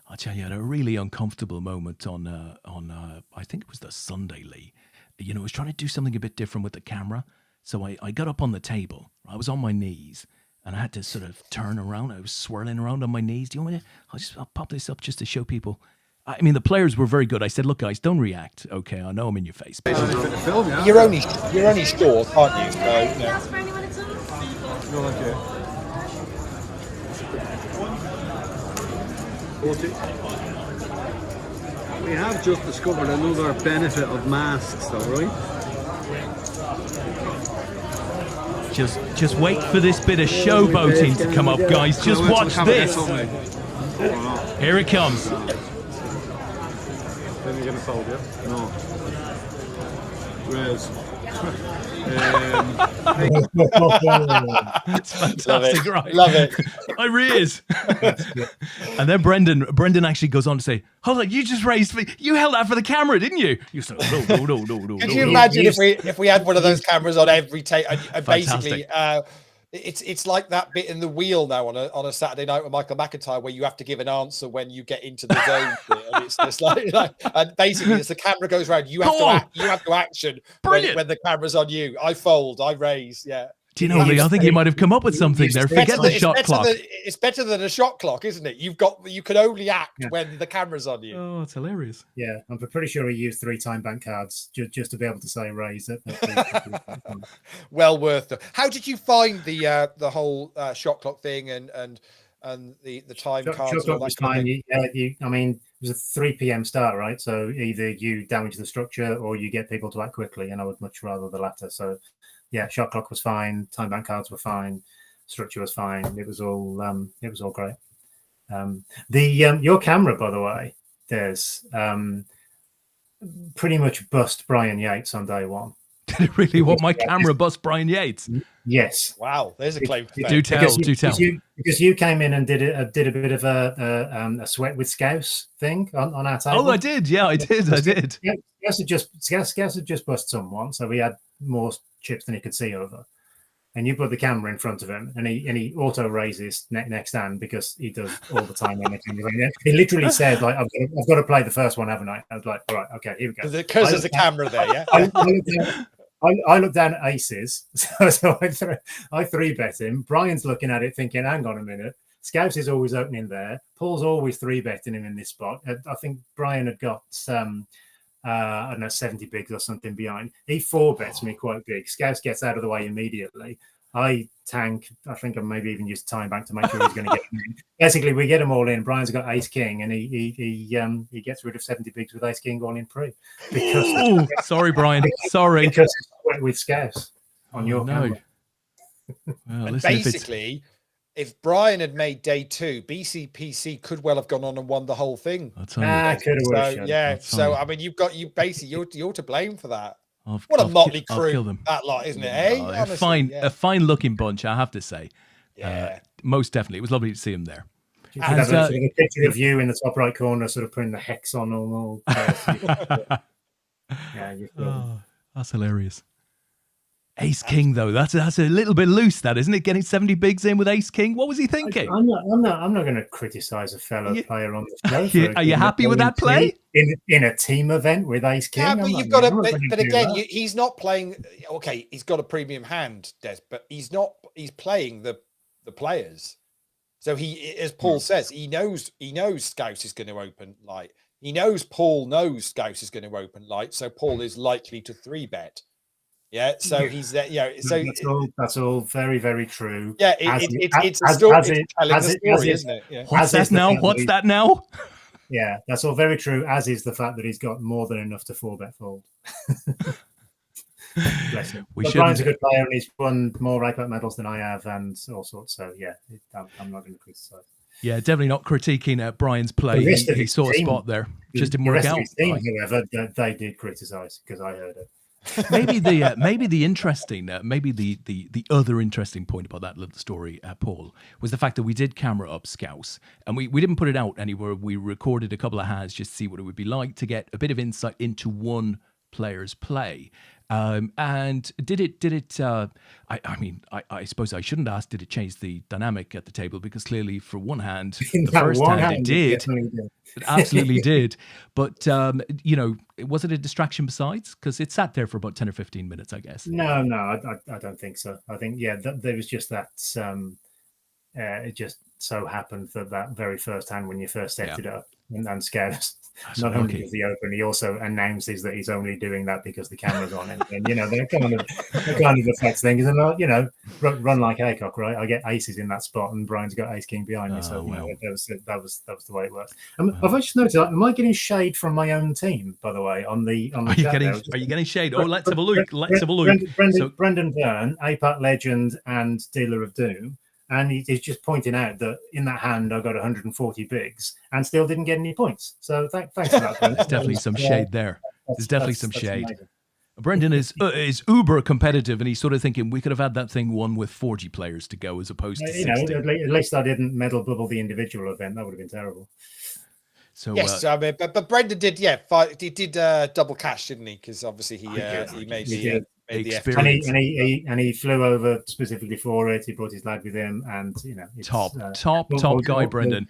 I'll tell you, I had a really uncomfortable moment on I think it was the Sunday, Leigh. I was trying to do something a bit different with the camera. So I got up on the table. I was on my knees, and I had to sort of turn around. I was swirling around on my knees. Do you want me to? I'll pop this up just to show people. I mean, the players were very good. I said, look, guys, don't react. Okay, I know I'm in your face. You're only short, aren't you? So, We have just discovered another benefit of masks, though, right? Just wait for this bit of showboating to come up, guys. Just watch this. Here it comes. Then you're gonna fold, yeah? No. Whereas, It's fantastic, right? Love it. My ears. And then Brendan actually goes on to say, hold on, you just raised me. You held that for the camera, didn't you? You said, no. Could you imagine if we had one of those cameras on every take? And basically, it's like that bit in The Wheel now on a Saturday night with Michael McIntyre, where you have to give an answer when you get into the zone, and it's just like and basically, as the camera goes around, you have to action when the camera's on you. I fold, I raise, yeah. Do you know, Leigh? I think you might have come up with something there. Forget the shot clock. It's better than a shot clock, isn't it? You can only act when the camera's on you. Oh, it's hilarious. Yeah, I'm pretty sure he used 3 time bank cards just to be able to say raise it. Well worth it. How did you find the whole shot clock thing and the time cards? Shot clock was fine. I mean, it was a 3 p.m. start, right? So either you damage the structure or you get people to act quickly, and I would much rather the latter. So yeah, shot clock was fine. Time bank cards were fine. Structure was fine. It was all great. Your camera, by the way, there's pretty much bust Brian Yates on day 1. Did it really want my camera bust Brian Yates? Yes. Wow, there's a claim. Do tell. Because you came in and did a bit of a sweat with Scouse thing on our table. Oh, I did. Yeah, I did. Scouse had just bust someone, so we had more chips than he could see over. And you put the camera in front of him, and he auto raises next hand, because he does all the time. He literally said, like, I've got to play the first one, haven't I? I was like, all right, okay, here we go. Because there's a camera there, yeah. I looked down at aces, so I 3-bet him. Brian's looking at it thinking, hang on a minute. Scouse is always opening there. Paul's always 3-betting him in this spot. I think Brian had got I don't know, 70 bigs or something behind. He 4-bets me quite big. Scouse gets out of the way immediately. I tank. I think I maybe even used time bank to make sure he's going to get him in. Basically, we get them all in. Brian's got ace king, and he gets rid of 70 bigs with ace king all in pre. Because sorry, Brian. Sorry. Because it's with Scouse on your camera. Well, and basically, if Brian had made day 2, BCPC could well have gone on and won the whole thing. So I mean, you're to blame for that. What a motley crew that lot, isn't it? Honestly, a fine looking bunch, I have to say. Yeah, most definitely. It was lovely to see him there. And a picture of you in the top right corner, sort of putting the hex on all. That's hilarious. Ace King, though, that's a little bit loose, that, isn't it? Getting 70 bigs in with Ace King. What was he thinking? I'm not going to criticize a fellow player on the show. Are you happy with that play? In a team event with Ace King? Yeah, but you've got to. But again, he's not playing. Okay, he's got a premium hand, Des, but he's not. He's playing the players. So he, as Paul says, he knows Scouse is going to open light. He knows Paul knows Scouse is going to open light. So Paul is likely to 3-bet. Yeah, so he's there. Yeah, so that's all very, very true. Yeah, it's telling the story, isn't it? Yeah. What's that now? Yeah, that's all very true. As is the fact that he's got more than enough to 4-bet fold. Bless him. Brian's a good player, and he's won more APAT medals than I have, and all sorts. So yeah, I'm not going to criticize. Yeah, definitely not critiquing Brian's play. He saw a spot there, just didn't work out. Team, however, they did criticize because I heard it. maybe the interesting, maybe the other interesting point about that little story, Paul, was the fact that we did camera up Scouse, and we didn't put it out anywhere. We recorded a couple of hands just to see what it would be like to get a bit of insight into one player's play. And did it? I suppose I shouldn't ask. Did it change the dynamic at the table? Because clearly, for one hand, the first hand it did. It absolutely did. But was it a distraction besides? Because it sat there for about 10 or 15 minutes, I guess. No, I don't think so. I think there was just that. It just so happened that very first hand when you first set it up and Scouse. Not only does he open, he also announces that he's only doing that because the camera's on him. And they're kind of affects things. And run like Haycock, right? I get aces in that spot, and Brian's got ace king behind me. So that was the way it worked. I've just noticed. Am I getting shade from my own team? By the way, on the are you getting shade? Let's have a look. Brendan Byrne, APAT legend and dealer of doom. And he's just pointing out that in that hand, I got 140 bigs and still didn't get any points. So thanks for that. There's definitely some shade there. There's definitely some shade. Amazing. Brendan is uber competitive, and he's sort of thinking we could have had that thing won with 40 players to go as opposed to 60. At least I didn't medal bubble the individual event. That would have been terrible. So yes, but Brendan did, he did double cash, didn't he? Because obviously he made the experience, and he flew over specifically for it. He brought his lad with him, and top guy, Brendan.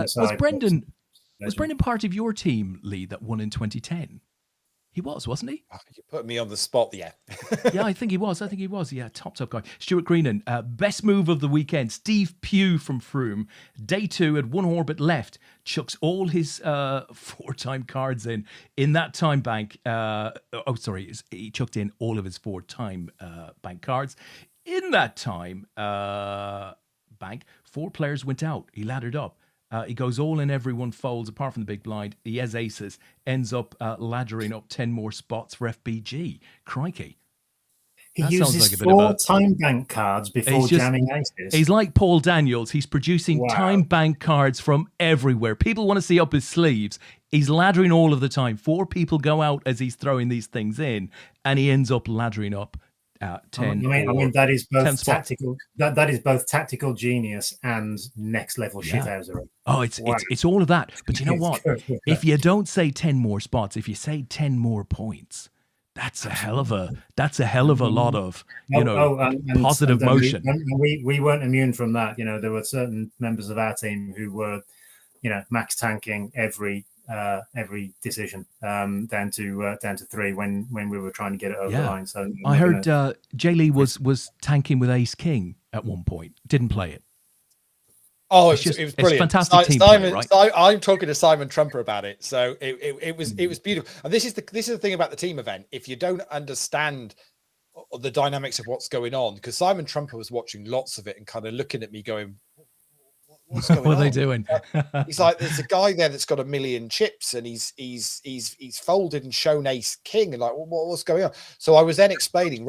Was Brendan part of your team, Leigh, that won in 2010? He was, wasn't he? Oh, you put me on the spot, yeah. Yeah, I think he was. Yeah, top guy. Stuart Greenan, best move of the weekend. Steve Pugh from Froome. Day 2 at one orbit left. Chucks all his 4-time cards in that time bank. He chucked in all of his 4-time bank cards. In that time bank, 4 players went out. He laddered up. He goes all in, everyone folds, apart from the big blind. He has aces, ends up laddering up 10 more spots for FBG. Crikey. He uses 4 time bank cards before jamming aces. He's like Paul Daniels. He's producing time bank cards from everywhere. People want to see up his sleeves. He's laddering all of the time. 4 people go out as he's throwing these things in, and he ends up laddering up 10. I mean that is both tactical. That is both tactical genius and next level shithousery. Oh, it's all of that. But you know what? If you don't say 10 more spots, if you say 10 more points, that's a hell of a lot of positive motion. We weren't immune from that. There were certain members of our team who were, max tanking every decision down to 3 when we were trying to get it over the line. So I heard Jay Leigh was tanking with ace king at one point. Didn't play it. Oh, it was brilliant. It's fantastic team Simon, play, right? I'm talking to Simon Trumper about it, so it was beautiful. And this is the thing about the team event. If you don't understand the dynamics of what's going on, because Simon Trumper was watching lots of it and kind of looking at me going, what's going on? What are they doing? He's like, there's a guy there that's got 1 million chips, and he's folded and shown ace king, and like, what's going on? So I was then explaining,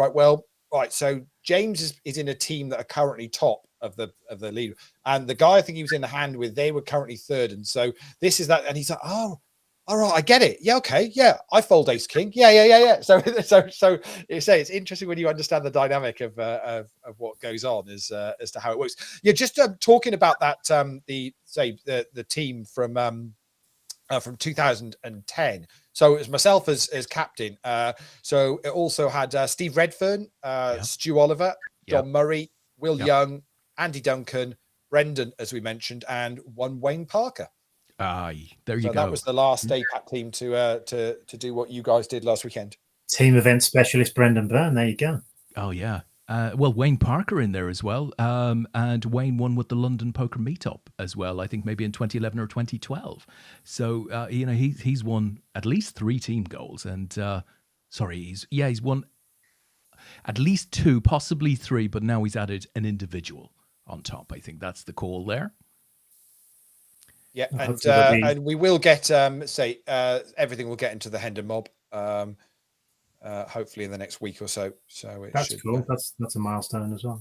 so James is in a team that are currently top of the leader, and the guy I think he was in the hand with, they were currently 3rd, and so this is that, and he's like, oh, all right, I get it. Yeah, okay, yeah, I fold ace king. Yeah. So it's interesting when you understand the dynamic of what goes on as to how it works. Yeah, just talking about that, the team from 2010. So it was myself as captain. So it also had Steve Redfern, Stu Oliver, John Murray, Will Young, Andy Duncan, Brendan, as we mentioned, and one Wayne Parker. Aye, there you go. That was the last APAT team to do what you guys did last weekend. Team event specialist Brendan Byrne. There you go. Oh yeah. Well, Wayne Parker in there as well, and Wayne won with the London Poker Meetup as well. I think maybe in 2011 or 2012. So he's won at least 3 team goals, and he's won at least 2, possibly 3, but now he's added an individual on top. I think that's the call there. Yeah, and we will get everything will get into the Hendon mob. Hopefully in the next week or so. So that's cool. That's a milestone as well.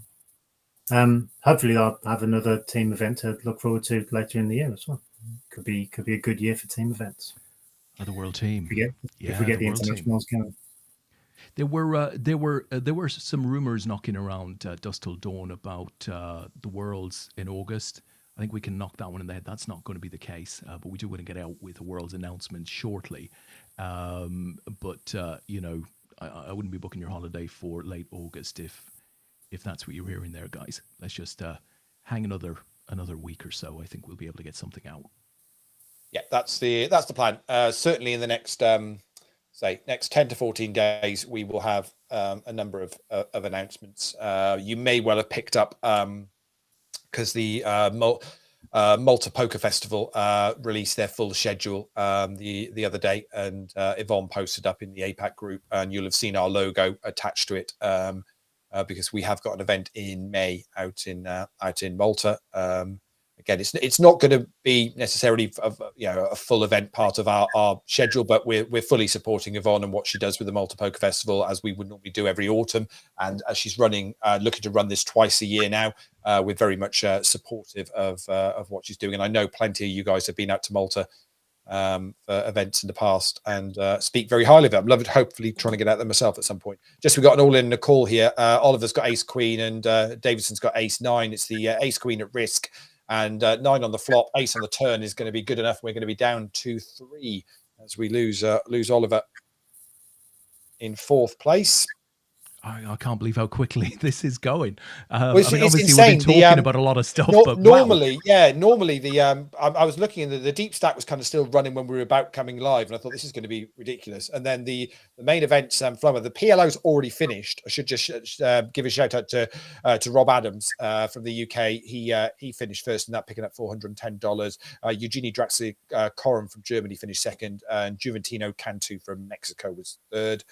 Hopefully I'll have another team event to look forward to later in the year as well. Could be a good year for team events. The world team. If we get the internationals going. There were some rumors knocking around Dusk Till Dawn about the Worlds in August. I think we can knock that one in the head. That's not going to be the case, but we do want to get out with a Worlds announcement shortly. But you know, I wouldn't be booking your holiday for late August if that's what you're hearing there, guys. Let's just hang another week or so. I think we'll be able to get something out. Yeah, that's the plan. Certainly in the next next 10 to 14 days, we will have a number of announcements. You may well have picked up because the Malta Poker Festival released their full schedule the other day, and Yvonne posted up in the APAT group, and you'll have seen our logo attached to it because we have got an event in May out in Malta. Again, it's not going to be necessarily a full event part of our schedule, but we're fully supporting Yvonne and what she does with the Malta Poker Festival, as we would normally do every autumn. And as she's looking to run this twice a year now, we're very much supportive of what she's doing. And I know plenty of you guys have been out to Malta for events in the past and speak very highly of it. I'm loving, hopefully trying to get out there myself at some point. Just we got an all in a call here. Oliver's got ace queen and Davidson's got ace nine. It's the ace queen at risk. And 9 on the flop, ace on the turn is going to be good enough. We're going to be down 2-3 as we lose Oliver in fourth place. I can't believe how quickly this is going. It's obviously insane. We've been talking about a lot of stuff, but normally the I was looking and the deep stack was kind of still running when we were about coming live, and I thought this is going to be ridiculous. And then the main event, Flummer, the PLO's already finished. I should just give a shout out to Rob Adams from the UK. He finished first in that, picking up $410. Eugenie Draxler Corum from Germany finished second, and Juventino Cantu from Mexico was third.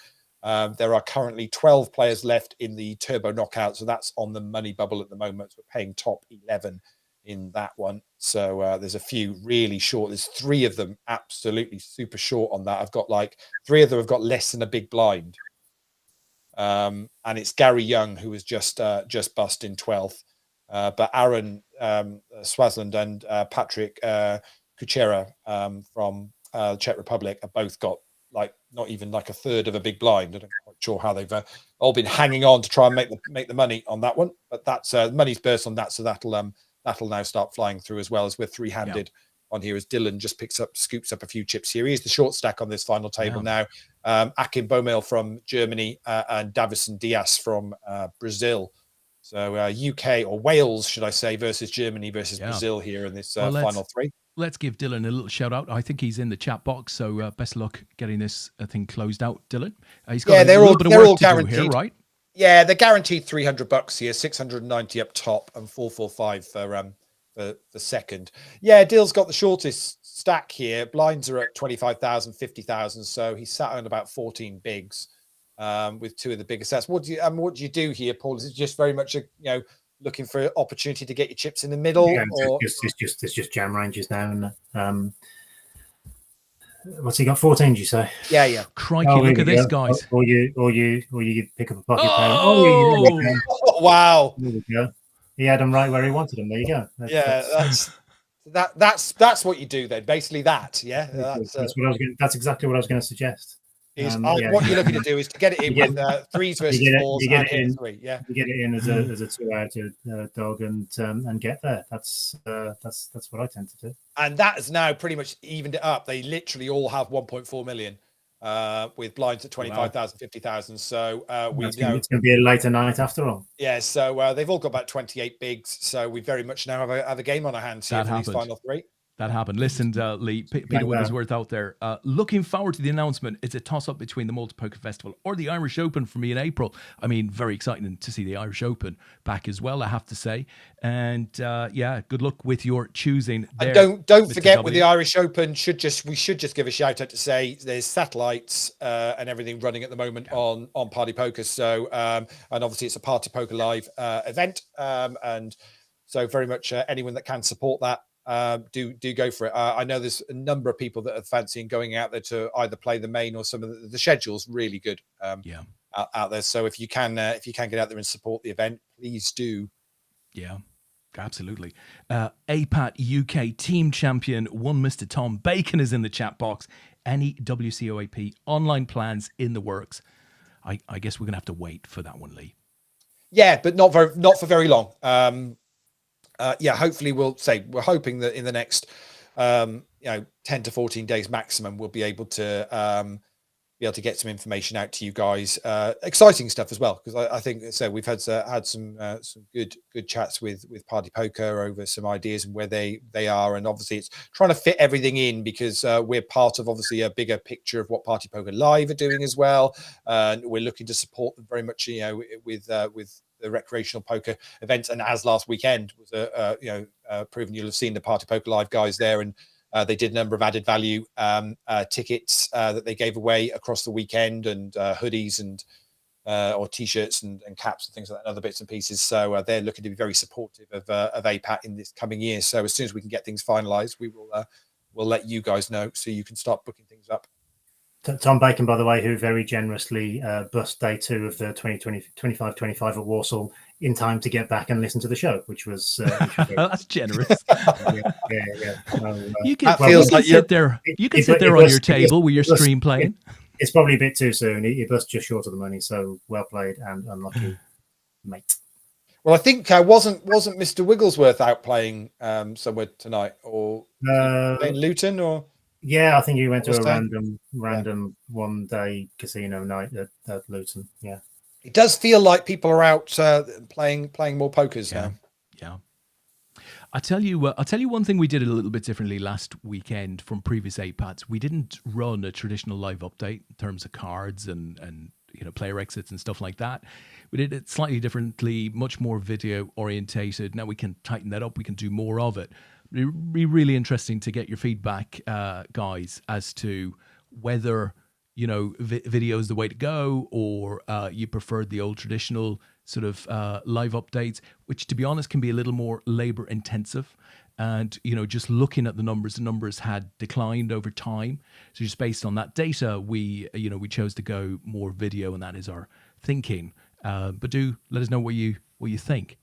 There are currently 12 players left in the Turbo Knockout, so that's on the money bubble at the moment. We're paying top 11 in that one. So there's a few really short. There's 3 of them absolutely super short on that. I've got 3 of them have got less than a big blind. And it's Gary Young, who was just bust in 12th. But Aaron Swaziland and Patrick Kuchera from Czech Republic have both got not even a third of a big blind. I'm not quite sure how they've all been hanging on to try and make the money on that one. But that's money's burst on that, so that'll now start flying through, as well as we're three-handed on here, as Dylan just scoops up a few chips here. He is the short stack on this final table now. Akin Bomel from Germany and Davison Diaz from Brazil. So UK or Wales, should I say, versus Germany versus Brazil here in this final 3. Let's give Dylan a little shout out. I think he's in the chat box, so best of luck getting this thing closed out, Dylan. He's got a little bit of work to do here, right? Yeah, they're guaranteed $300 here, 690 up top, and 445 for the second. Yeah, Dill's got the shortest stack here. Blinds are at 25,000, 50,000, so he's sat on about 14 bigs with 2 of the biggest sets. What do you do here, Paul? Is it just very much looking for an opportunity to get your chips in the middle? Yeah, it's just jam ranges now. And what's he got? 14, did you say? Yeah. Crikey, look at this, guys. Or you pick up a pocket pair. Wow. There we go. He had them right where he wanted them. There you go. That's what you do then. Basically that. Yeah. That's exactly what I was going to suggest. What you're looking to do is to get it in with 3s versus 4s. You get it in 3. Yeah, you get it in as a 2-outed dog and get there. That's what I tend to do. And that has now pretty much evened it up. They literally all have 1.4 million with blinds at 25,000, 50,000. So it's going to be a later night after all. Yeah. So they've all got about 28 bigs. So we very much now have a game on our hands here for these final 3. That happened. Listen, Leigh, Peter Wigglesworth out there. Looking forward to the announcement. It's a toss-up between the Malta Poker Festival or the Irish Open for me in April. I mean, very exciting to see the Irish Open back as well, I have to say. And good luck with your choosing there. And don't forget with the Irish Open, we should just give a shout out to say there's satellites and everything running at the moment on Party Poker. So and obviously it's a Party Poker Live event. And so very much anyone that can support that, do go for it. I know there's a number of people that are fancying going out there to either play the main or some of the schedule's really good out there. So if you can get out there and support the event, please do. Yeah, absolutely. APAT UK team champion, one Mr. Tom Bacon is in the chat box. Any WCOAP online plans in the works? I guess we're going to have to wait for that one, Leigh. Yeah, but not for very long. Hopefully we're hoping that in the next 10 to 14 days maximum, we'll be able to get some information out to you guys. Exciting stuff as well, because I think so. We've had some good chats with Party Poker over some ideas and where they are, and obviously it's trying to fit everything in, because we're part of obviously a bigger picture of what Party Poker Live are doing as well. We're looking to support them very much, with the recreational poker events. And as last weekend was proven, you'll have seen the Party Poker Live guys there, and they did a number of added value tickets that they gave away across the weekend, and hoodies and or t-shirts and caps and things like that, and other bits and pieces. So they're looking to be very supportive of APAT in this coming year. So as soon as we can get things finalized, we'll let you guys know, so you can start booking things up. Tom Bacon, by the way, who very generously bussed day 2 of the 25-25 at Warsaw in time to get back and listen to the show, which was that's generous. Yeah. You can sit there on your table with your stream playing. It's probably a bit too soon. He bussed just short of the money, so well played and unlucky, mate. Well, I think wasn't Mr. Wigglesworth out playing somewhere tonight, or playing Luton, or? Yeah, I think he went to a random one-day casino night at Luton. Yeah, it does feel like people are out playing more pokers now. Yeah, I'll tell you one thing we did a little bit differently last weekend from previous APATs. We didn't run a traditional live update in terms of cards and player exits and stuff like that. We did it slightly differently, much more video orientated. Now we can tighten that up. We can do more of it. It'd be really interesting to get your feedback, guys, as to whether video is the way to go, or you preferred the old traditional sort of live updates, which, to be honest, can be a little more labor intensive. And just looking at the numbers had declined over time. So just based on that data, we chose to go more video, and that is our thinking. But do let us know what you think.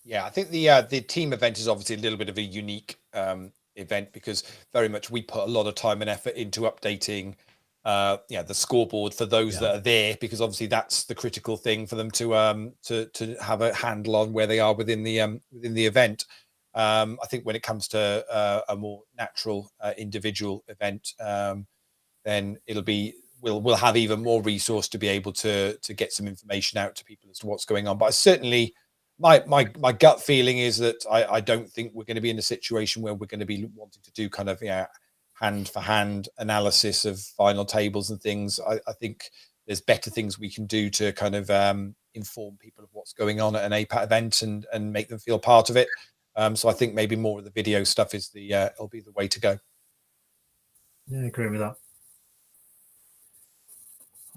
Yeah, I think the team event is obviously a little bit of a unique event, because very much we put a lot of time and effort into updating the scoreboard for those that are there, because obviously that's the critical thing for them to have a handle on where they are within the event. I think when it comes to a more natural individual event, then we'll have even more resource to be able to get some information out to people as to what's going on. But certainly my gut feeling is that I don't think we're going to be in a situation where we're going to be wanting to do kind of hand for hand analysis of final tables and things. I think there's better things we can do to kind of inform people of what's going on at an APAT event and make them feel part of it. So I think maybe more of the video stuff is it'll be the way to go. Yeah, I agree with that.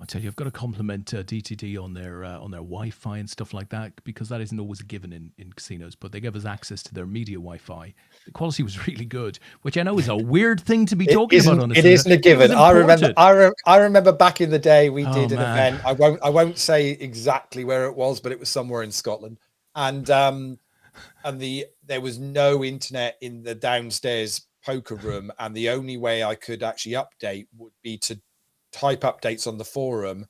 I tell you, I've got to compliment DTD on their Wi-Fi and stuff like that, because that isn't always a given in casinos. But they gave us access to their media Wi-Fi. The quality was really good, which I know is a weird thing to be talking about on a It isn't a given. I remember back in the day we did an event. I won't say exactly where it was, but it was somewhere in Scotland, and there was no internet in the downstairs poker room, and the only way I could actually update would be to type updates on the forum,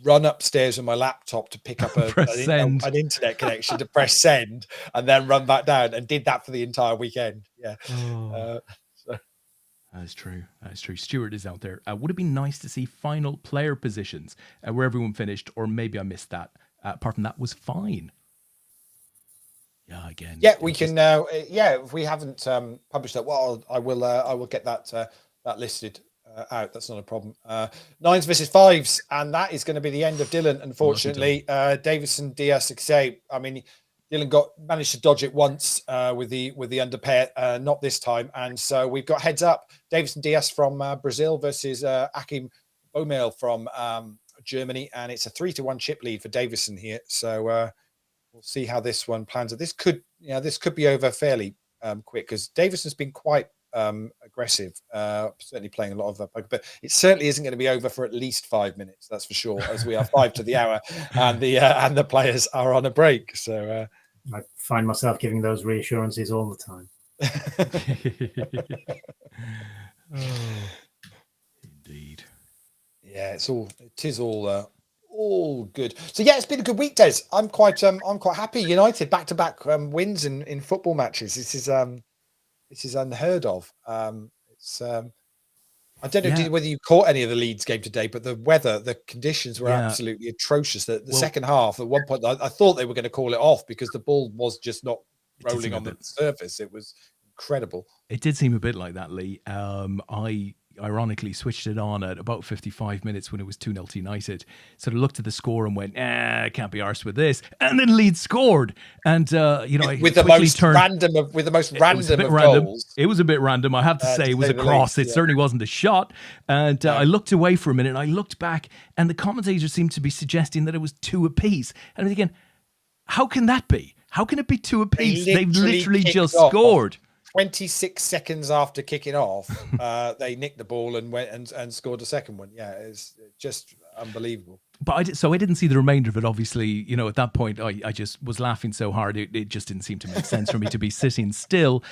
run upstairs on my laptop to pick up an internet connection to press send, and then run back down, and did that for the entire weekend. Yeah. That's true. Stuart is out there. Would it be nice to see final player positions where everyone finished, or maybe I missed that? Apart from that, was fine. Yeah, again. Yeah, we can now. If we haven't published that, well, I will get that listed out. That's not a problem. 9s versus 5s, and that is going to be the end of Dylan, unfortunately. Davison Diaz, I mean, Dylan managed to dodge it once with the underpair, not this time, and so we've got heads up. Davison Diaz from Brazil versus Akim Bomel from Germany, and it's a 3-1 chip lead for Davison here. So we'll see how this one plans. This could be over fairly quick, because Davison's been quite aggressive, certainly playing a lot of poker, but it certainly isn't going to be over for at least 5 minutes, that's for sure, as we are 5 to the hour, and the players are on a break. So I find myself giving those reassurances all the time. Indeed. Yeah, it is all good. So yeah, it's been a good week, Des. I'm quite happy. United back-to-back wins in football matches. This is unheard of. I don't know whether you caught any of the Leeds game today, but the conditions were absolutely atrocious. The second half, at one point, I thought they were going to call it off because the ball was just not rolling on the surface. It was incredible. It did seem a bit like that, Leigh. I ironically switched it on at about 55 minutes when it was 2-0 to United. So I looked at the score and went, I can't be arsed with this. And then Leeds scored. And, with the most random of goals. It was a bit random. I have to say it was a cross. It certainly wasn't a shot. And I looked away for a minute and I looked back and the commentators seemed to be suggesting that it was 2 apiece. And I'm thinking, how can that be? How can it be 2 apiece? They've literally just scored. 26 seconds after kicking off, they nicked the ball and went and scored a second one. Yeah, it's just unbelievable. But I didn't see the remainder of it. Obviously, at that point, I just was laughing so hard it just didn't seem to make sense for me to be sitting still.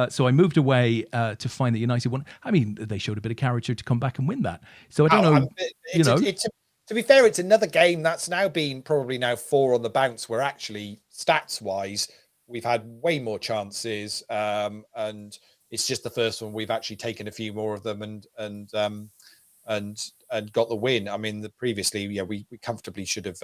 So I moved away to find that United won. I mean, they showed a bit of character to come back and win that. So I don't know. To be fair, it's another game that's now been probably 4 on the bounce, where actually stats wise, we've had way more chances, and it's just the first one we've actually taken a few more of them and got the win. I mean, previously, we comfortably should have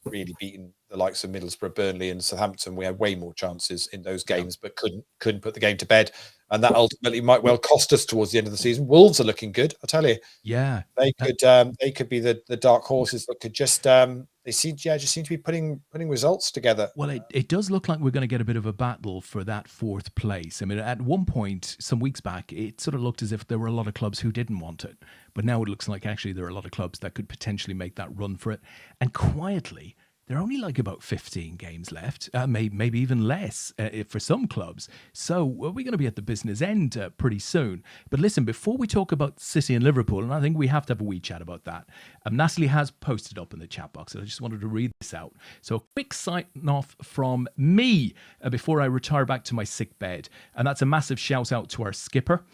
really beaten the likes of Middlesbrough, Burnley, and Southampton. We had way more chances in those games, but couldn't put the game to bed, and that ultimately might well cost us towards the end of the season. Wolves are looking good, I tell you. Yeah, they could be the dark horses that could just seem to be putting results together. Well, it does look like we're going to get a bit of a battle for that 4th place. I mean, at one point, some weeks back, it sort of looked as if there were a lot of clubs who didn't want it. But now it looks like actually there are a lot of clubs that could potentially make that run for it. And quietly, there are only like about 15 games left, maybe even less for some clubs. So we're going to be at the business end pretty soon. But listen, before we talk about City and Liverpool, and I think we have to have a wee chat about that, Natalie has posted up in the chat box, and I just wanted to read this out. So a quick sign off from me before I retire back to my sick bed. And that's a massive shout out to our skipper.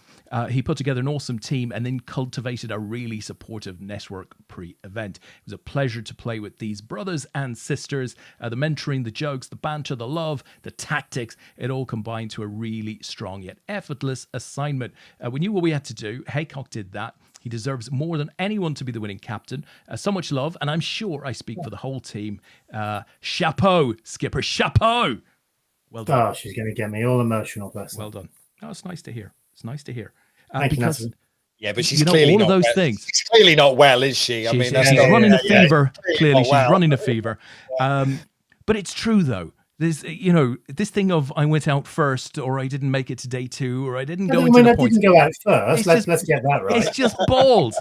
He put together an awesome team and then cultivated a really supportive network pre-event. It was a pleasure to play with these brothers and sisters. The mentoring, the jokes, the banter, the love, the tactics, it all combined to a really strong yet effortless assignment. We knew what we had to do. Haycock did that. He deserves more than anyone to be the winning captain. So much love, and I'm sure I speak for the whole team. Chapeau, skipper, chapeau. Well done. Oh, she's going to get me all emotional, bless her. Well done. Oh, it's nice to hear. It's nice to hear. Thank you, Natalie. Yeah, but she's clearly all not of those well. things. She's clearly not well, is she? I mean, she's running a fever. Clearly, she's running a fever. But it's true, though. There's, this thing of I went out first, or I didn't make it to day 2, or I didn't go into the points. Didn't go out first. Let's get that right. It's just balls.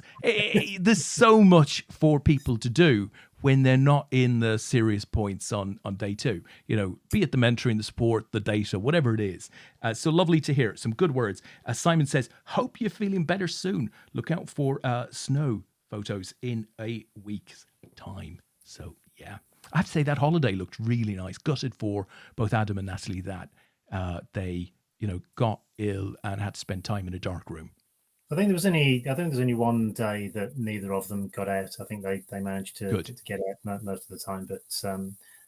There's so much for people to do when they're not in the serious points on day 2, be it the mentoring, the support, the data, whatever it is. So lovely to hear some good words. Simon says, hope you're feeling better soon. Look out for snow photos in a week's time. So yeah, I have to say that holiday looked really nice. Gutted for both Adam and Natalie that they, got ill and had to spend time in a dark room. I think there was only one day that neither of them got out. I think they managed to get out most of the time, but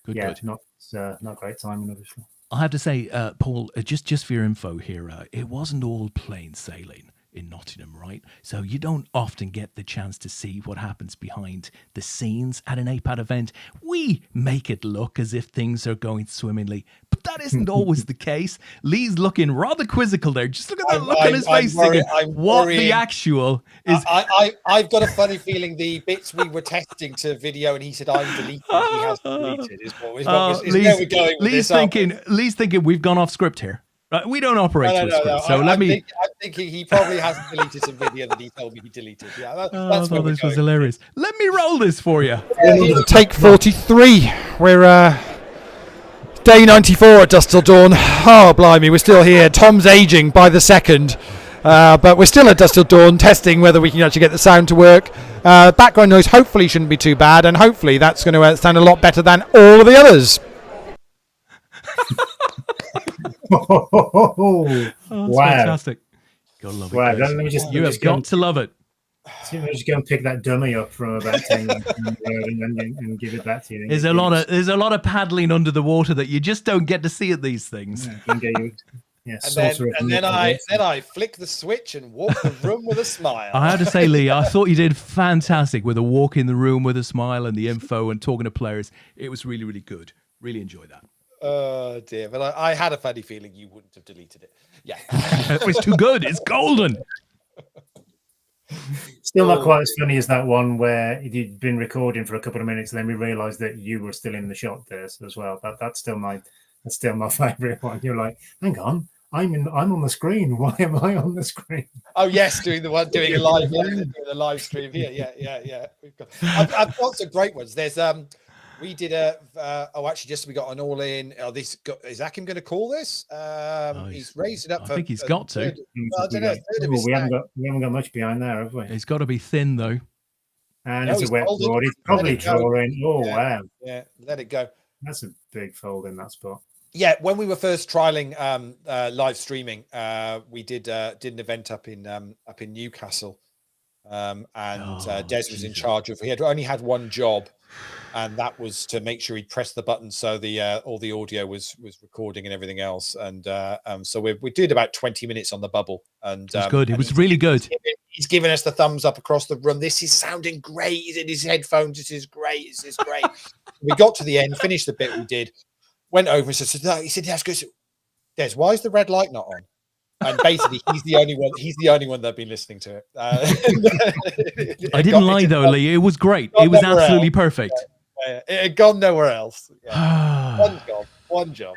good. Not great timing, obviously. I have to say, Paul, just for your info here, it wasn't all plain sailing in Nottingham, right? So you don't often get the chance to see what happens behind the scenes at an APAT event. We make it look as if things are going swimmingly, but that isn't always the case. Leigh's looking rather quizzical there. Just look at that look on his face, thinking, what the actual is... I've got a funny feeling the bits we were testing to video and he said, I'm deleting, he has deleted, is where we're going with Leigh's this. Leigh's thinking we've gone off script here. Right, we don't operate to a script, so I'm thinking he probably hasn't deleted some video that he told me he deleted. Yeah, that's where this was hilarious. Let me roll this for you. Take 43. We're day 94 at Dusk Till Dawn. Oh, blimey, we're still here. Tom's aging by the second, but we're still at Dusk Till Dawn, testing whether we can actually get the sound to work. Background noise hopefully shouldn't be too bad, and hopefully that's going to sound a lot better than all of the others. Wow! Fantastic. Gotta love it. Wow, you have got to love it. So you just go and pick that dummy up from about 10 yards from the road and give it back to you. There's a lot of paddling under the water that you just don't get to see at these things. And then I flick the switch and walk the room with a smile. I have to say, Leigh, I thought you did fantastic with a walk in the room with a smile and the info and talking to players. It was really, really good. Really enjoyed that. Oh dear, but I had a funny feeling you wouldn't have deleted it. Yeah, it was too good. It's golden. Still not quite as funny as that one where you'd been recording for a couple of minutes and then we realised that you were still in the shot there as well. That's still my favourite one. You're like, hang on, I'm on the screen. Why am I on the screen? Oh yes, doing a live stream here. Yeah. I've got some great ones. There's we did we got an all in. Is Akim going to call this? He's raised it up. I think he's got to. I don't know. We haven't got much behind there, have we? It's got to be thin though. And it's a wet board. He's probably drawing. Oh wow. Yeah, let it go. That's a big fold in that spot. Yeah, when we were first trialing live streaming, we did an event up in Newcastle, and Des was in charge of. He had only had one job, and that was to make sure he'd press the button so the all the audio was recording and everything else. And so we did about 20 minutes on the bubble, and it was good. It was really good. He's giving us the thumbs up across the room. This is sounding great. He's in his headphones. This is great. This is great. We got to the end, finished the bit we did. Went over and said, "No." He said, "That's good." Des, why is the red light not on? And basically, he's the only one. He's the only one that'd been listening to it. I didn't lie though, Leigh. It was great. It was absolutely perfect. It had gone nowhere else. Yeah. One job.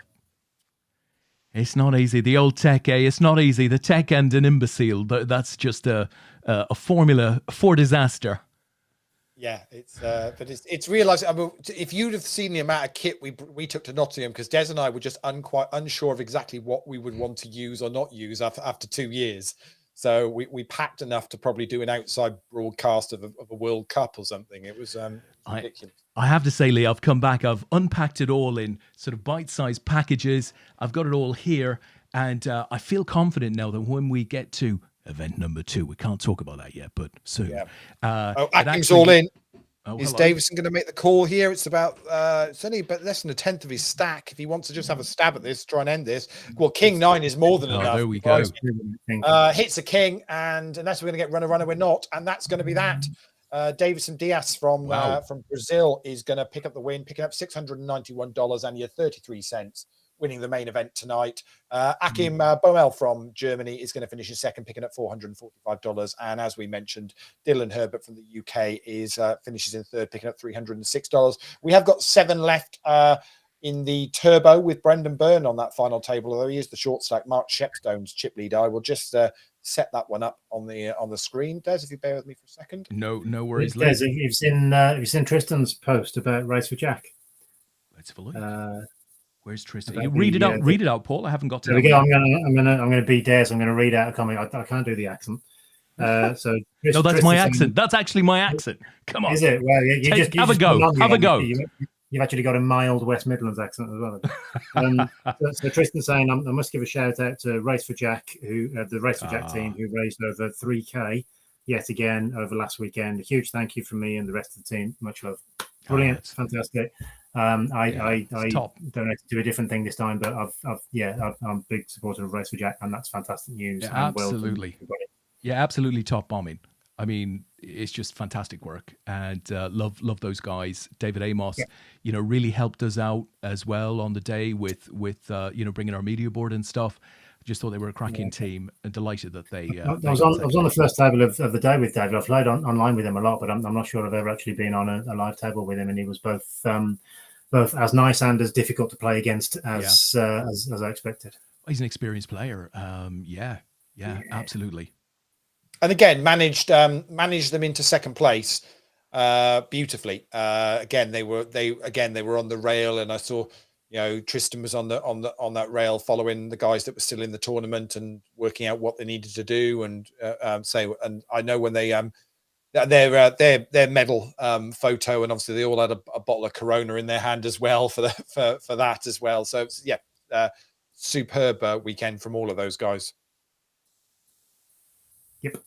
It's not easy. The old tech, It's not easy. The tech and an imbecile. That's just a formula for disaster. Yeah, it's realised. I mean, if you'd have seen the amount of kit we took to Nottingham, because Des and I were just quite unsure of exactly what we would want to use or not use after 2 years. So we packed enough to probably do an outside broadcast of a World Cup or something. It was ridiculous. I have to say, Leigh, I've come back. I've unpacked it all in sort of bite-sized packages. I've got it all here, and I feel confident now that when we get to event number 2, we can't talk about that yet, but soon. Yeah. Atkins all in. Is hello. Davison going to make the call here? It's about it's only about less than a tenth of his stack. If he wants to just have a stab at this, try and end this. Well, King 9 is more than enough. There we go. Hits a king, and unless we're going to get runner, we're not, and that's going to be that. Davison Diaz from Brazil is going to pick up the win, picking up $691 and 33 cents. Winning the main event tonight. Akim Boel from Germany is going to finish in second, picking up $445. And as we mentioned, Dylan Herbert from the UK is finishes in third, picking up $306. We have got 7 left in the turbo with Brendan Byrne on that final table, although he is the short stack. Mark Shepstone's chip lead. I will just set that one up on the screen. Des, if you bear with me for a second. No worries. Des, you've seen Tristan's post about Race for Jack. Let's have a look. Where's Tristan? You read it out. Read it out, Paul. I haven't got to. There we go. I'm gonna be Des. I'm gonna read out a comment. I can't do the accent. So no, that's my accent. That's actually my accent. Come on. Is it? Well, you just have a go. Have a go. You've actually got a mild West Midlands accent as well. So Tristan's saying, I must give a shout out to Race for Jack, the Race for Jack team, who raised over 3K yet again over last weekend. A huge thank you from me and the rest of the team. Much love. Brilliant, fantastic. I donated to a different thing this time, but I'm a big supporter of Race for Jack, and that's fantastic news. Yeah, absolutely. Absolutely top bombing. I mean, it's just fantastic work, and love those guys. David Amos, really helped us out as well on the day with bringing our media board and stuff. Just thought they were a cracking team, and delighted that they. I was on the first table of the day with David. I've played online with him a lot, but I'm not sure I've ever actually been on a live table with him, and he was both as nice and as difficult to play against as I expected. He's an experienced player. Absolutely. And again, managed them into second place beautifully. Again, they were on the rail, and I saw Tristan was on that rail, following the guys that were still in the tournament and working out what they needed to do. And and I know when they their medal photo, and obviously they all had a bottle of Corona in their hand as well for that as well. So it's, superb weekend from all of those guys. Yep.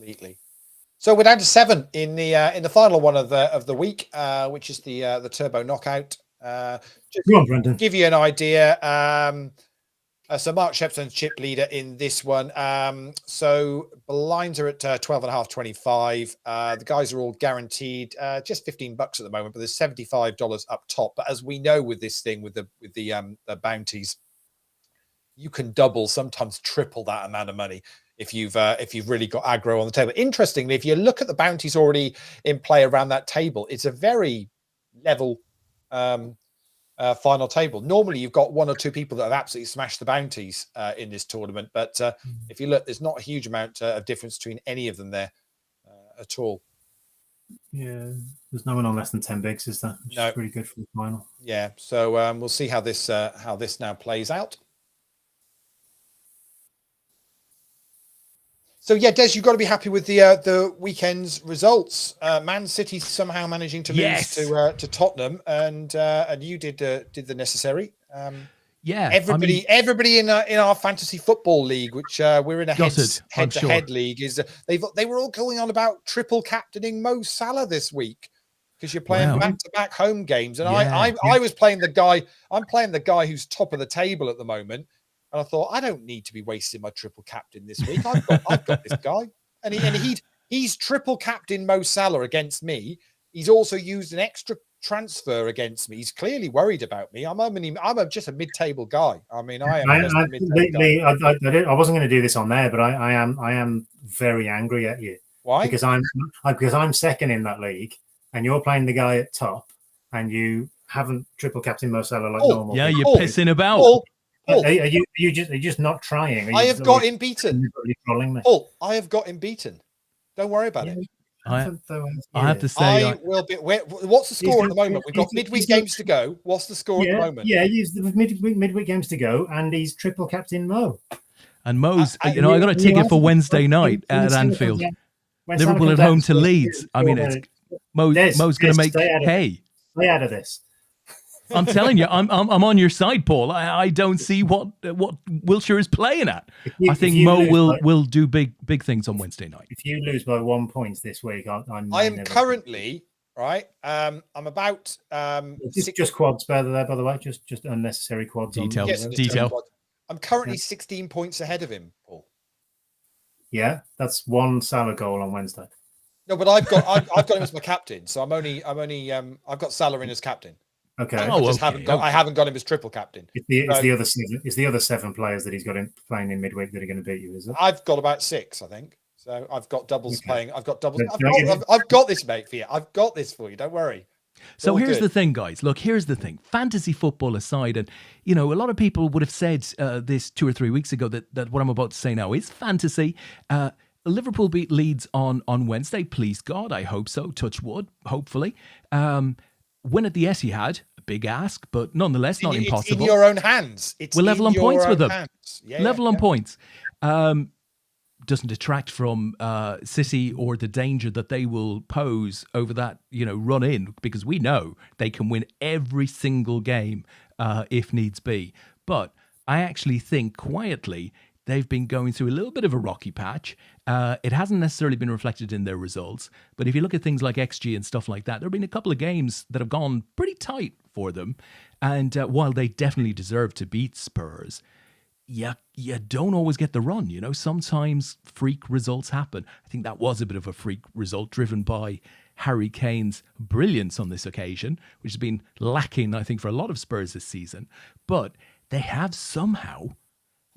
Completely. So we're down to 7 in the final one of the week, which is the Turbo Knockout. Just Go on, Brendan. give you an idea. So Mark Shepston's chip leader in this one. So blinds are at 12.5, 25. The guys are all guaranteed just $15 at the moment, but there's $75 up top. But as we know with this thing, with the bounties, you can double, sometimes triple that amount of money if you've really got aggro on the table. Interestingly, if you look at the bounties already in play around that table, it's a very level final table. Normally you've got 1 or 2 people that have absolutely smashed the bounties in this tournament, but if you look, there's not a huge amount of difference between any of them there at all. Yeah, there's no one on less than 10 bigs, is there? Which No. is pretty good for the final. Yeah, so we'll see how this now plays out. So yeah, Des, you've got to be happy with the weekend's results. Man City somehow managing to lose to Tottenham, and you did the necessary. Yeah, everybody in our fantasy football league, which we're in a head-to-head league, is they were all going on about triple captaining Mo Salah this week because you're playing back-to-back home games, and I was playing the guy. I'm playing the guy who's top of the table at the moment. And I thought, I don't need to be wasting my triple captain this week. I've got this guy, and he's triple captain Mo Salah against me. He's also used an extra transfer against me. He's clearly worried about me. I'm just a mid-table guy. I mean, I am just a mid-table guy. I wasn't going to do this on there, but I am very angry at you. Why? Because I'm second in that league, and you're playing the guy at top, and you haven't triple captain Mo Salah like normal. Yeah, you're pissing about. Are you just not trying? I have got him beaten. Me? Paul, I have got him beaten. Don't worry about it. I have to say, I will be. What's the score at the moment? We've got midweek games to go. What's the score at the moment? Yeah, he's midweek games to go, and he's triple captain Mo. And Mo's, I got a ticket for Wednesday night at Anfield. Liverpool at home to Leeds. I mean, it's Mo's going to make hay. Stay out of this. I'm telling you, I'm on your side, Paul. I don't see what Wiltshire is playing at. I think Mo will do big things on Wednesday night. If you lose by 1 point this week, I am currently right. I'm about just quads better there, by the way. Just unnecessary quads. Detail. I'm currently 16 points ahead of him, Paul. Yeah, that's 1 Salah goal on Wednesday. No, but I've got him as my captain, so I've got Salah in as captain. Okay. I haven't got him as triple captain. It's the other 7 players that he's got playing in midweek that are going to beat you, is it? I've got about 6, I think. So I've got doubles playing. I've got doubles. I've got this, mate, for you. I've got this for you. Don't worry. So here's the thing, guys. Look, here's the thing. Fantasy football aside, and a lot of people would have said this 2 or 3 weeks ago that what I'm about to say now is fantasy. Liverpool beat Leeds on Wednesday. Please God, I hope so. Touch wood. Hopefully. Win at the Etihad, a big ask, but nonetheless not impossible. It's in your own hands. We're level on points with them. Level on points. Doesn't detract from City or the danger that they will pose over that, run in, because we know they can win every single game if needs be. But I actually think quietly they've been going through a little bit of a rocky patch. It hasn't necessarily been reflected in their results. But if you look at things like XG and stuff like that, there have been a couple of games that have gone pretty tight for them. And while they definitely deserve to beat Spurs, you don't always get the run. Sometimes freak results happen. I think that was a bit of a freak result driven by Harry Kane's brilliance on this occasion, which has been lacking, I think, for a lot of Spurs this season. But they have somehow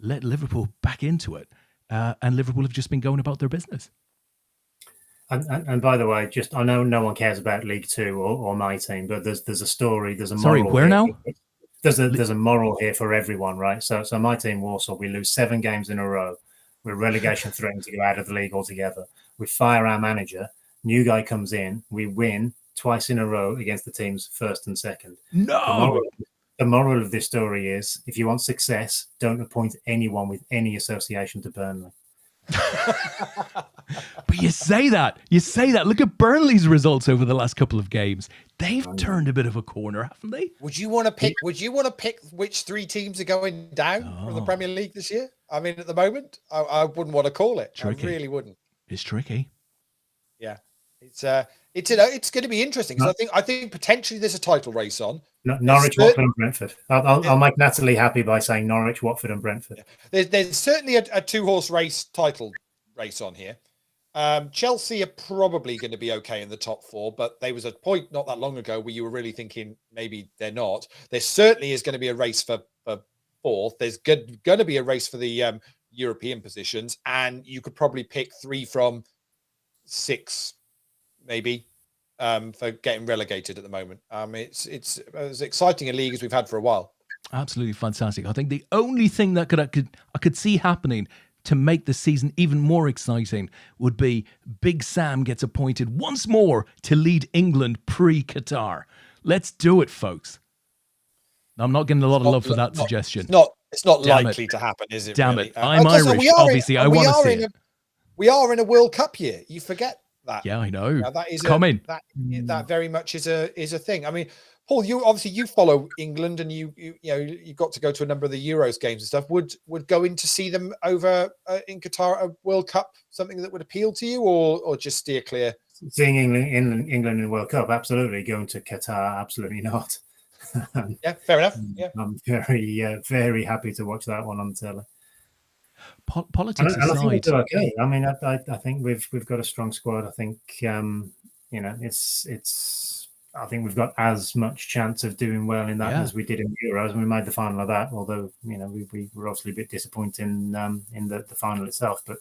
let Liverpool back into it, and Liverpool have just been going about their business. And by the way, I know no one cares about League Two or my team, but there's a story, there's a moral. Sorry, where now? There's a moral here for everyone, right? So my team, Warsaw, we lose 7 games in a row. We're relegation threatened to go out of the league altogether. We fire our manager. New guy comes in. We win twice in a row against the teams first and second. No. The moral of this story is, if you want success, don't appoint anyone with any association to Burnley. But you say that. Look at Burnley's results over the last couple of games. They've turned a bit of a corner, haven't they? Would you want to pick which 3 teams are going down from the Premier League this year? I mean, at the moment, I wouldn't want to call it. Tricky. I really wouldn't. It's tricky. Yeah, it's going to be interesting because I think potentially there's a title race on. Norwich, Watford, and Brentford. I'll make Natalie happy by saying Norwich, Watford, and Brentford. There's certainly a 2-horse race title race on here. Chelsea are probably going to be okay in the top 4, but there was a point not that long ago where you were really thinking maybe they're not. There certainly is going to be a race for 4th. There's going to be a race for the European positions, and you could probably pick 3 from 6, maybe, for getting relegated at the moment. It's as exciting a league as we've had for a while. Absolutely fantastic. I think the only thing that I could see happening to make the season even more exciting would be Big Sam gets appointed once more to lead England pre-Qatar. Let's do it, folks. I'm not getting a lot of love for that suggestion. It's not likely to happen, is it? Damn really? it. I'm Irish, obviously. I want to see it. We are in a World Cup year. You forget that. Yeah, I know. That is coming. That very much is a thing. I mean, Paul, you follow England, and you got to go to a number of the Euros games and stuff. Would going to see them over in Qatar a World Cup something that would appeal to you, or just steer clear? Seeing England in the World Cup, absolutely. Going to Qatar, absolutely not. Yeah, fair enough. Yeah, I'm very happy to watch that one on telly. Politics aside, I think we'll do okay. I mean, I think we've got a strong squad. I think it's. I think we've got as much chance of doing well in that as we did in the Euros, and we made the final of that. Although we were obviously a bit disappointed in the final itself. But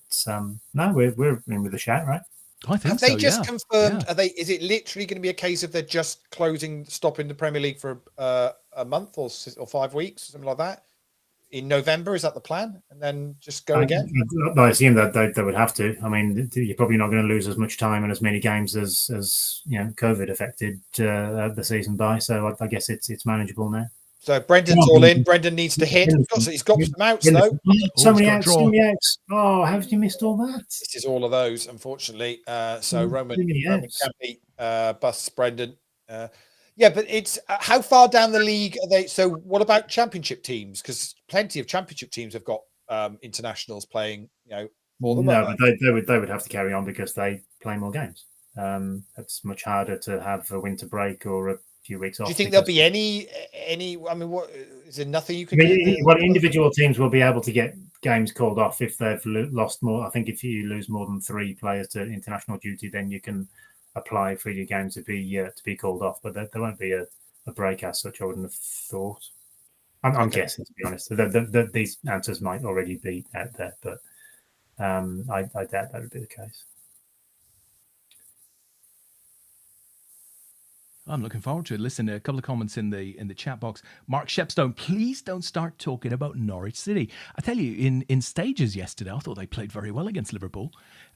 no, we're in with a shout, right? I think have they just confirmed? Yeah. Is it literally going to be a case of they're just stopping the Premier League for a month or 5 weeks, something like that? In November, is that the plan? And then just go again? I assume that they would have to. I mean, you're probably not going to lose as much time and as many games as COVID affected the season by. So I guess it's manageable now. So Brendan's all in. Brendan needs to hit. He's got some outs though. So many outs. Oh, how have you missed all that? This is all of those, unfortunately. So Roman Campy busts Brendan. Yeah, but it's how far down the league are they? So what about championship teams? Because plenty of championship teams have got internationals playing, for them. No, but they would have to carry on because they play more games. It's much harder to have a winter break or a few weeks off. Do you think there'll be any? I mean, what is there? Nothing you can do? Well, individual teams will be able to get games called off if they've lost more. I think if you lose more than 3 players to international duty, then you can apply for your game to be called off, but there won't be a break as such. I wouldn't have thought. I'm guessing, to be honest. These answers might already be out there, but I doubt that would be the case. I'm looking forward to it. Listen, a couple of comments in the chat box. Mark Shepstone, please don't start talking about Norwich City. I tell you, in stages yesterday, I thought they played very well against Liverpool.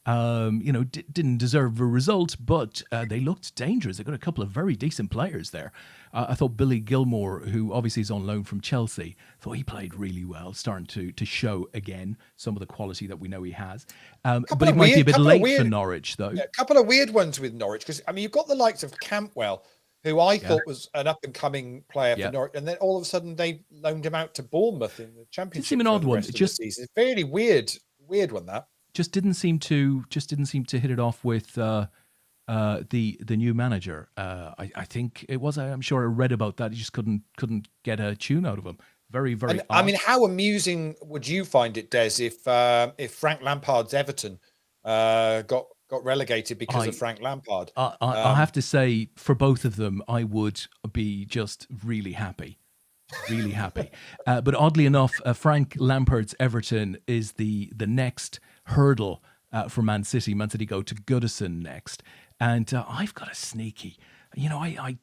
Didn't deserve a result, but they looked dangerous. They got a couple of very decent players there. I thought Billy Gilmore, who obviously is on loan from Chelsea, thought he played really well, starting to show again some of the quality that we know he has. But it might be a bit late for Norwich, though. Yeah, a couple of weird ones with Norwich, because I mean, you've got the likes of Campbell, who I thought was an up-and-coming player for Norwich, and then all of a sudden they loaned him out to Bournemouth in the Championship. It seemed an odd one. Just fairly weird one that. Just didn't seem to hit it off with the new manager. I think it was. I'm sure I read about that. He just couldn't get a tune out of him. Very, very. And, I mean, how amusing would you find it, Des, if Frank Lampard's Everton got relegated because of Frank Lampard? I have to say, for both of them, I would be just really happy. Really happy. But oddly enough, Frank Lampard's Everton is the next hurdle for Man City. Man City go to Goodison next. And I've got a sneaky, I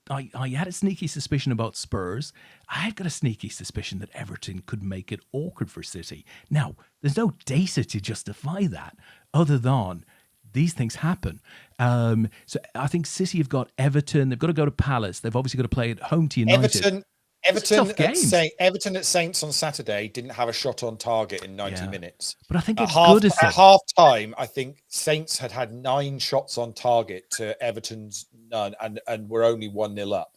had a sneaky suspicion about Spurs. I've got a sneaky suspicion that Everton could make it awkward for City. Now, there's no data to justify that other than these things happen. So I think City have got Everton. They've got to go to Palace. They've obviously got to play at home to United. Everton at Saints on Saturday didn't have a shot on target in 90 minutes. But I think at half time, I think Saints had 9 shots on target to Everton's none, and were only 1-0 up.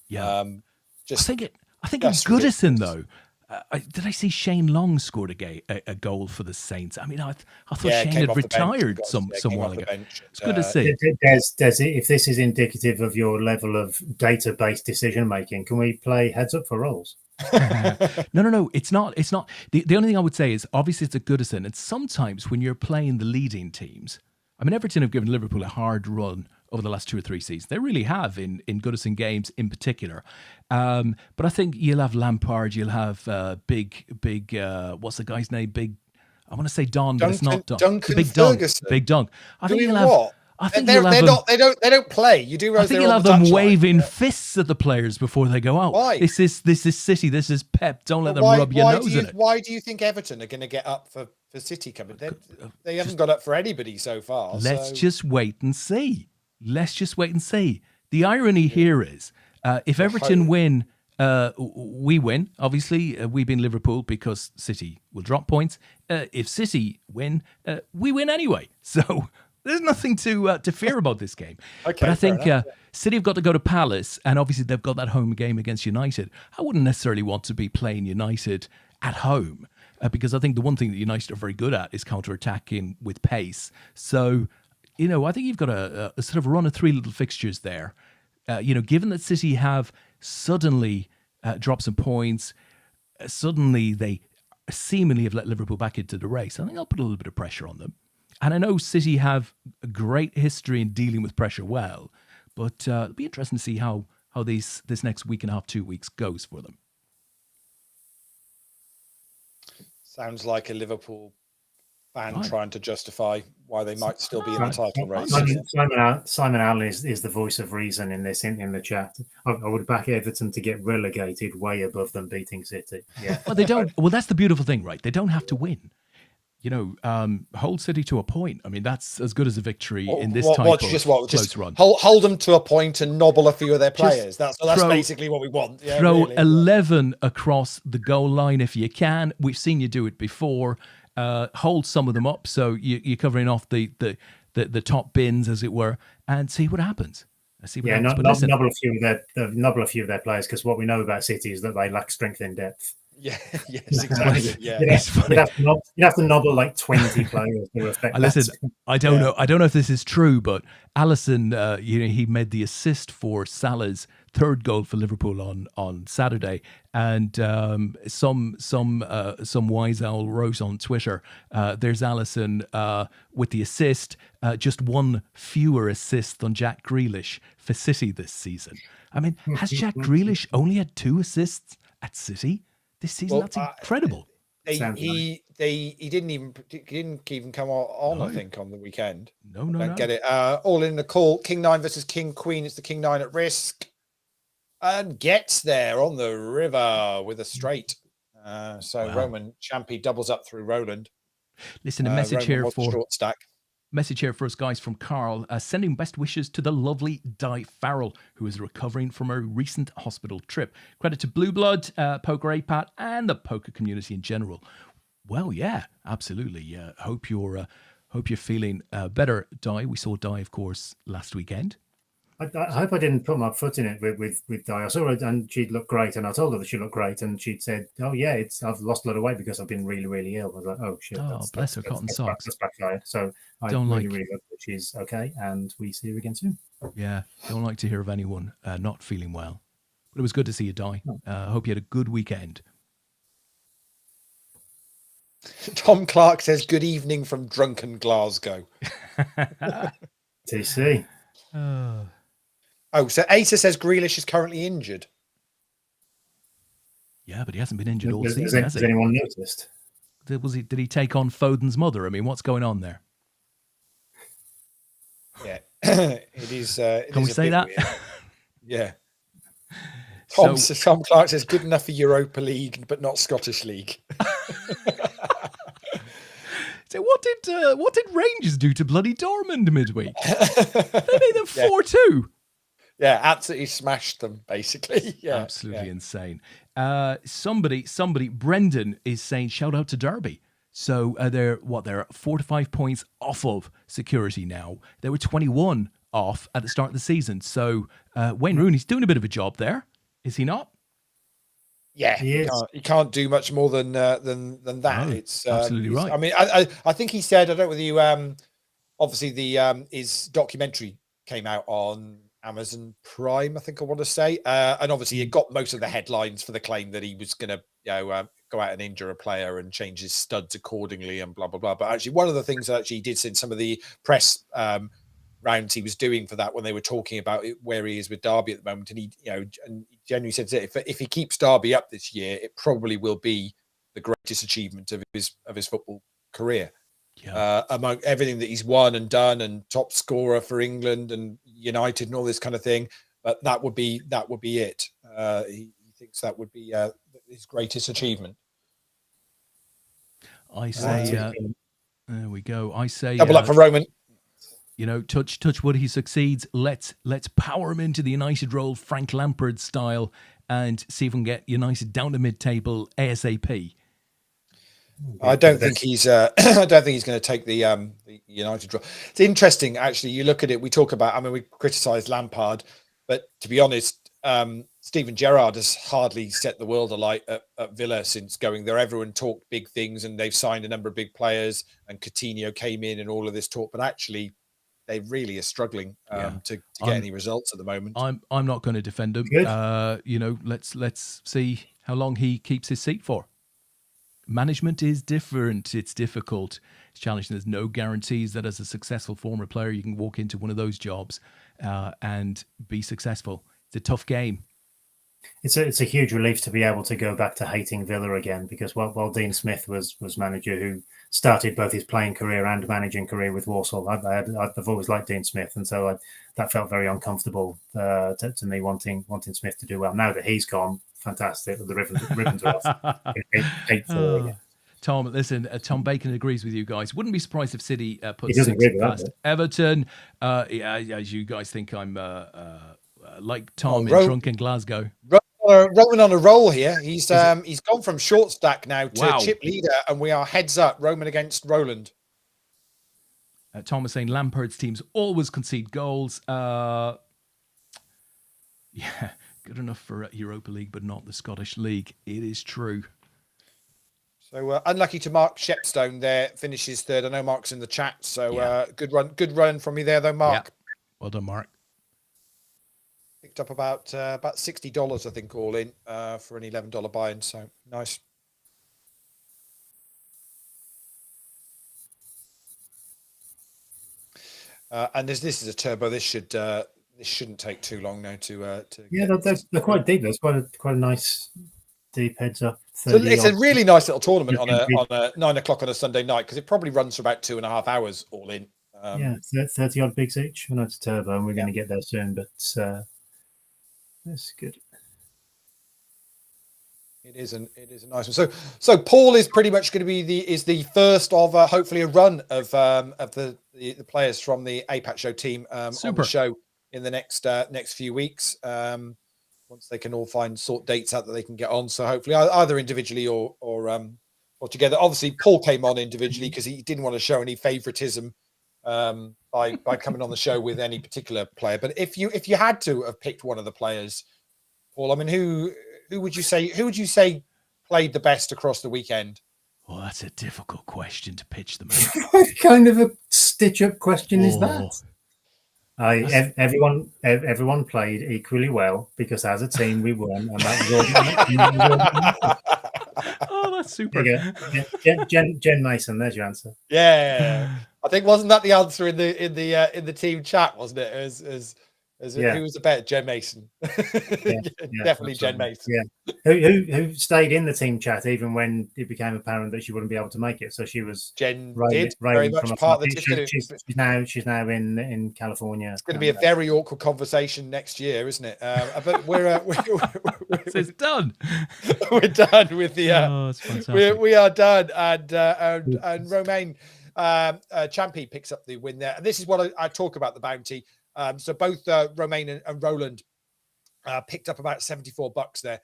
Yeah. I think at Goodison though, Did I see Shane Long scored a goal for the Saints? I mean, I thought Yeah, Shane came had off the bench, retired some came while off the ago. bench, It's good to see. Des, if this is indicative of your level of database decision making, can we play heads up for rolls? No, it's not. It's not. The only thing I would say is obviously it's a Goodison, and sometimes when you're playing the leading teams, I mean, Everton have given Liverpool a hard run over the last 2 or 3 seasons. They really have in Goodison games in particular. But I think you'll have Lampard, you'll have big, what's the guy's name? I want to say Don, but it's not Don. Duncan Big Ferguson. Big Dunk. I think Doing you'll have. what? I think They you'll have them, don't play. You do. I think you'll have them waving fists at the players before they go out. Why? This is City. This is Pep. Don't let them rub your nose in it. Why do you think Everton are going to get up for City coming? They haven't got up for anybody so far. Let's just wait and see. The irony here is, if Everton win, we win. Obviously, we beat Liverpool because City will drop points. If City win, we win anyway. So there's nothing to fear about this game. Okay, but I think enough, City have got to go to Palace, and obviously they've got that home game against United. I wouldn't necessarily want to be playing United at home because I think the one thing that United are very good at is counter-attacking with pace. So, I think you've got a sort of run of 3 little fixtures there. Given that City have suddenly dropped some points, suddenly they seemingly have let Liverpool back into the race. I think I'll put a little bit of pressure on them. And I know City have a great history in dealing with pressure well, but it'll be interesting to see how this next week and a half, 2 weeks goes for them. Sounds like a Liverpool fan trying to justify why they might still be in the title race. Simon Allen is the voice of reason in the chat. I would back Everton to get relegated way above them beating City. Yeah. Well, they don't. Well, that's the beautiful thing, right? They don't have to win. Hold City to a point. I mean, that's as good as a victory in this type of close run. Hold them to a point and nobble a few of their players. That's basically what we want. Yeah, throw really. 11 across the goal line if you can. We've seen you do it before. Hold some of them up so you're covering off the top bins, as it were, and see what happens. Nobble a few of their players, because what we know about City is that they lack strength in depth. Yeah, yes, exactly. Yeah, you'd have to nobble like 20 players to affect that. Listen, I don't know if this is true, but Alisson, he made the assist for Salah's 3rd goal for Liverpool on Saturday, and some wise owl wrote on Twitter, "There's Alisson with the assist, just 1 fewer assist than Jack Grealish for City this season." I mean, has Jack Grealish only had 2 assists at City this season? That's incredible. He didn't even come on. No. I think on the weekend. No. Get it. All in the call. King 9 versus King Queen. It's the King 9 at risk, and gets there on the river with a straight. Roman Champy doubles up through Roland. Listen, a message here for short stack. Message here for us guys from Carl, sending best wishes to the lovely Di Farrell, who is recovering from a recent hospital trip. Credit to Blue Blood, Poker APAT, and the poker community in general. Well, yeah, absolutely. Hope you're feeling better, Di. We saw Di, of course, last weekend. I hope I didn't put my foot in it with Di. I saw her and she'd looked great, and I told her that she looked great, and she'd said, "Oh yeah, I've lost a lot of weight because I've been really, really ill." I was like, "Oh shit!" Bless her cotton socks. That's backfired. So I really hope that she's okay, and we see her again soon. Yeah, don't like to hear of anyone not feeling well, but it was good to see you, Di. I hope you had a good weekend. Tom Clark says, "Good evening from drunken Glasgow." TC. So Asa says Grealish is currently injured. Yeah, but he hasn't been injured all season, has he? Has anyone noticed? Did he take on Foden's mother? I mean, what's going on there? Yeah, it is. Can we say that? Yeah. Tom Clark says, "Good enough for Europa League, but not Scottish League." So what did Rangers do to bloody Dortmund midweek? They made them 4-2. Yeah, absolutely smashed them, basically. Yeah, absolutely insane. Somebody, Brendan is saying, shout out to Derby. So they're 4 to 5 points off of security now. They were 21 off at the start of the season. So Wayne Rooney's doing a bit of a job there, is he not? Yeah, He is. you can't do much more than that. No, It's absolutely right. I mean, I think he said, I don't know whether you obviously the his documentary came out on Amazon Prime, I think I want to say, and obviously it got most of the headlines for the claim that he was going to go out and injure a player and change his studs accordingly and blah blah blah. But actually, one of the things that actually he did in some of the press rounds he was doing for that, when they were talking about where he is with Derby at the moment, and he and he genuinely said that if he keeps Derby up this year, it probably will be the greatest achievement of his football career. Yeah. Among everything that he's won and done, and top scorer for England and United and all this kind of thing, but that would be it. He thinks that would be his greatest achievement. I say, there we go. I say, double up for Roman. Touch wood, he succeeds. Let's power him into the United role, Frank Lampard style, and see if we can get United down to mid-table ASAP. I don't think he's. I don't think he's going to take the United role. It's interesting, actually. You look at it. We talk about. I mean, we criticise Lampard, but to be honest, Steven Gerrard has hardly set the world alight at Villa since going there. Everyone talked big things, and they've signed a number of big players. And Coutinho came in, and all of this talk. But actually, they really are struggling to get any results at the moment. I'm not going to defend him. Let's see how long he keeps his seat for. Management is different. It's difficult. It's challenging. There's no guarantees that as a successful former player, you can walk into one of those jobs and be successful. It's a tough game. It's a huge relief to be able to go back to hating Villa again, because while Dean Smith was manager, who started both his playing career and managing career with Walsall, I've always liked Dean Smith, and so that felt very uncomfortable to me, wanting Smith to do well. Now that he's gone, fantastic. The ribbons are off. Hate Villa again. Tom, listen, Tom Bacon agrees with you guys. Wouldn't be surprised if City put 6 past Everton. As you guys think I'm like Tom in drunken Glasgow. Roman on a roll here. He's gone from short stack now to chip leader, and we are heads up. Roman against Roland. Tom was saying Lampard's teams always concede goals. Yeah, good enough for Europa League, but not the Scottish League. It is true. So unlucky to Mark Shepstone there, finishes third. I know Mark's in the chat, so good run from you there though, Mark. Yeah. Well done, Mark. Picked up about $60, I think, all in for an $11 buy-in. So nice. And this is a turbo. This shouldn't take too long now to. Yeah, they're quite deep. There's quite a nice deep heads up. So it's a really nice little tournament on a 9 o'clock on a Sunday night, because it probably runs for about 2.5 hours all in. 30 odd bigs each. I know it's a turbo, and we're going to get there soon, but that's good. It is a nice one. So Paul is pretty much going to be the first of hopefully a run of the players from the APAT show team on the show in the next few weeks. Once they can all sort dates out that they can get on. So hopefully either individually or together. Obviously, Paul came on individually because he didn't want to show any favoritism by coming on the show with any particular player. But if you had to have picked one of the players, Paul, I mean, who would you say played the best across the weekend? Well, that's a difficult question to pitch them. What kind of a stitch-up question is that? Everyone played equally well, because as a team we won, and that was all. Oh, that's super. Jen Mason, there's your answer. Yeah, I think wasn't that the answer in the team chat, wasn't it? Who was the better? Jen Mason. Definitely Jen Mason. Yeah, who stayed in the team chat even when it became apparent that she wouldn't be able to make it. So she was very much part of the. She's now in California. It's going to be a very awkward conversation next year, isn't it? But it's done. We're done with the. It's fantastic. We are done, and Romain Champy picks up the win there. And this is what I talk about the bounty. So both Romain and Roland picked up about $74 there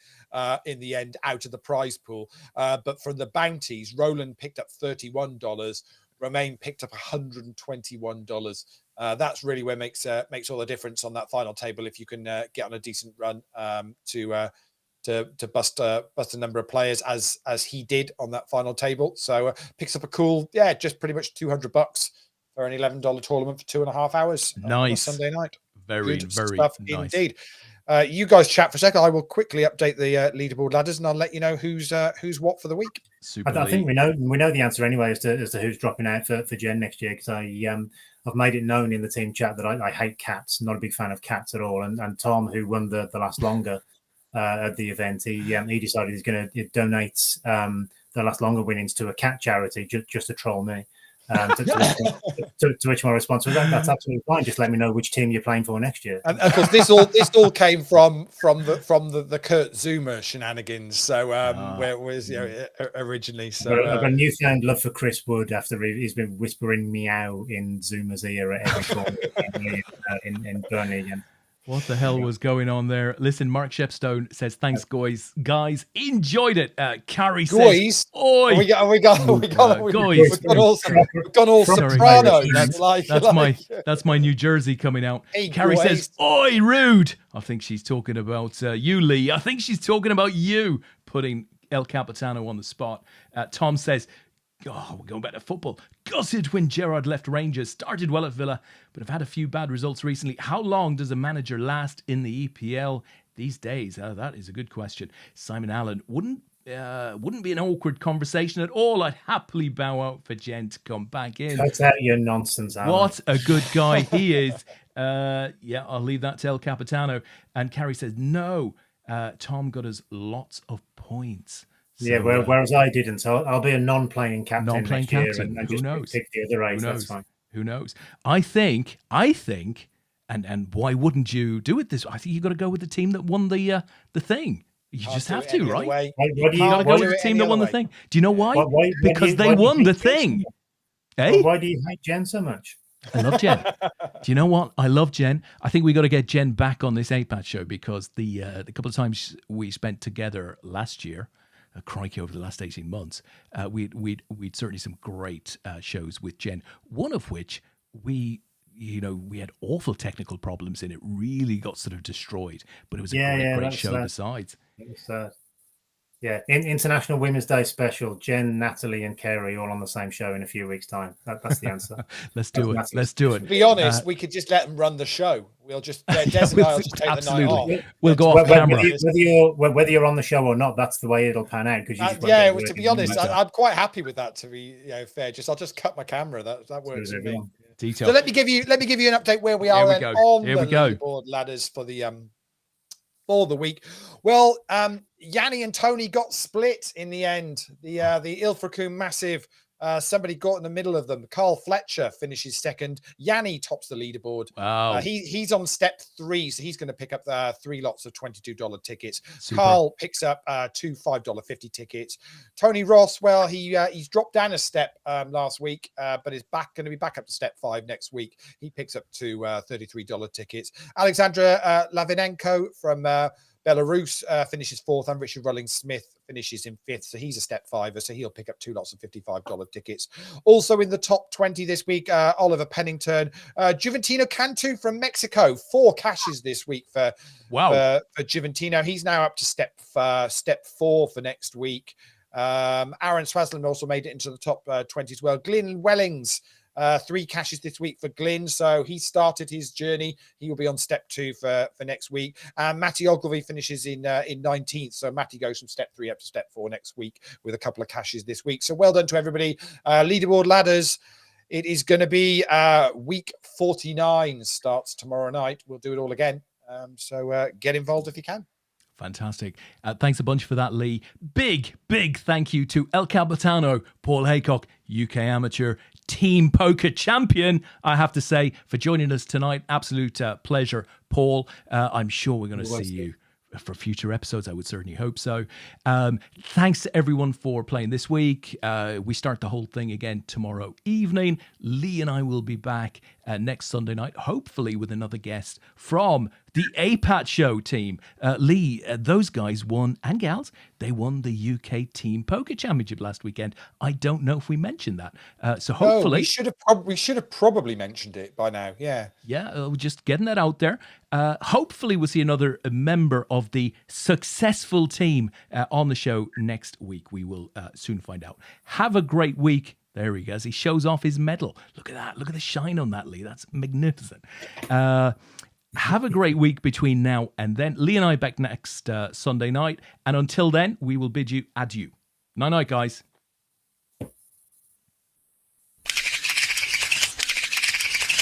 in the end out of the prize pool. But from the bounties, Roland picked up $31. Romain picked up $121. That's really where makes all the difference on that final table. If you can get on a decent run to to bust a number of players as he did on that final table. So picks up a cool, just pretty much $200 for an $11 tournament for 2.5 hours on a Sunday night. Very Good very stuff nice indeed. You guys chat for a second. I will quickly update the leaderboard ladders, and I'll let you know who's what for the week. I think we know the answer anyway as to who's dropping out for Jen next year, because I've made it known in the team chat that I hate cats. Not a big fan of cats at all. And Tom, who won the last longer at the event, he decided he's going to donate the last longer winnings to a cat charity just to troll me. To which my response was, that's absolutely fine. Just let me know which team you're playing for next year. And of course, this all came from the Kurt Zuma shenanigans. So where it was originally. So I've got a newfound love for Chris Wood after he's been whispering meow in Zuma's ear at every corner in Burnley. And what the hell was going on there? Listen, Mark Shepstone says, thanks, guys. Enjoyed it. Carrie says, oi. We've gone all soprano. That's my New Jersey coming out. Hey, Carrie says, oi, rude. I think she's talking about you, Leigh. I think she's talking about you, putting El Capitano on the spot. Tom says, we're going back to football. Gutted when Gerrard left Rangers. Started well at Villa, but have had a few bad results recently. How long does a manager last in the EPL these days? That is a good question. Simon Allen, wouldn't be an awkward conversation at all. I'd happily bow out for Jen to come back in. Cut out your nonsense, Alan. What a good guy he is. I'll leave that to El Capitano. And Carrie says, no, Tom got us lots of points. So, whereas I didn't. So I'll be a non-playing captain next year and Who just knows? pick the other race. That's fine. Who knows? I think, and why wouldn't you do it this way? I think you got to go with the team that won the thing. You just have to, right? You got to go with the team that won the thing. Do you know why? Because they won the thing. Well, why do you hate Jen so much? I love Jen. Do you know what? I love Jen. I think we got to get Jen back on this APAT show, because the couple of times we spent together last year, crikey, over the last 18 months, we'd certainly some great shows with Jen, one of which we had awful technical problems in. It really got sort of destroyed, but it was a great show besides. It was, International Women's Day special, Jen, Natalie and Kerry all on the same show in a few weeks' time. That's the answer. Let's do it. To be honest, we could just let them run the show. We'll just Des and I'll just take the night off. We'll go off camera. Whether you're on the show or not, that's the way it'll pan out. Because to be honest, I'm quite happy with that. To be fair, I'll just cut my camera. That works for me. Detail. So let me give you an update where we are on the leaderboard ladders for the week. Well, Yanni and Tony got split in the end. The Ilfracombe Massive, somebody got in the middle of them. Carl Fletcher finishes second. Yanni tops the leaderboard. Wow. He's on step 3, so he's going to pick up 3 lots of $22 tickets. Super. Carl picks up 2 $5.50 tickets. Tony Ross, well, he's dropped down a step last week, but is going to be back up to step 5 next week. He picks up 2 $33 tickets. Alexandra Lavinenko from Belarus finishes 4th, and Richard Rulling-Smith finishes in 5th, so he's a step 5er, so he'll pick up 2 lots of $55 tickets. Also in the top 20 this week, Oliver Pennington, Juventino Cantu from Mexico, 4 cashes this week for Juventino. He's now up to step 4 for next week. Aaron Swaslin also made it into the top 20 as well. Glyn Wellings, 3 cashes this week for Glyn, so he started his journey. He will be on step 2 for next week. And Matty Ogilvie finishes in 19th, so Matty goes from step 3 up to step 4 next week with a couple of cashes this week. So well done to everybody. Leaderboard ladders, it is going to be week 49 starts tomorrow night. We'll do it all again. So get involved if you can. Fantastic. Thanks a bunch for that, Leigh. Big thank you to El Capitano, Paul Haycock, UK Amateur Team Poker Champion, I have to say, for joining us tonight. Absolute pleasure, Paul. I'm sure we're going to see you for future episodes. I would certainly hope so. Thanks to everyone for playing this week. We start the whole thing again tomorrow evening. Leigh and I will be back next Sunday night, hopefully with another guest from The APAT show team, Leigh, those guys won, and gals, they won the UK Team Poker Championship last weekend. I don't know if we mentioned that. So hopefully... we should have probably mentioned it by now, yeah. Yeah, just getting that out there. Hopefully we'll see another member of the successful team on the show next week. We will soon find out. Have a great week. There he goes. He shows off his medal. Look at that. Look at the shine on that, Leigh. That's magnificent. Have a great week between now and then. Leigh and I back next Sunday night. And until then, we will bid you adieu. Night-night, guys.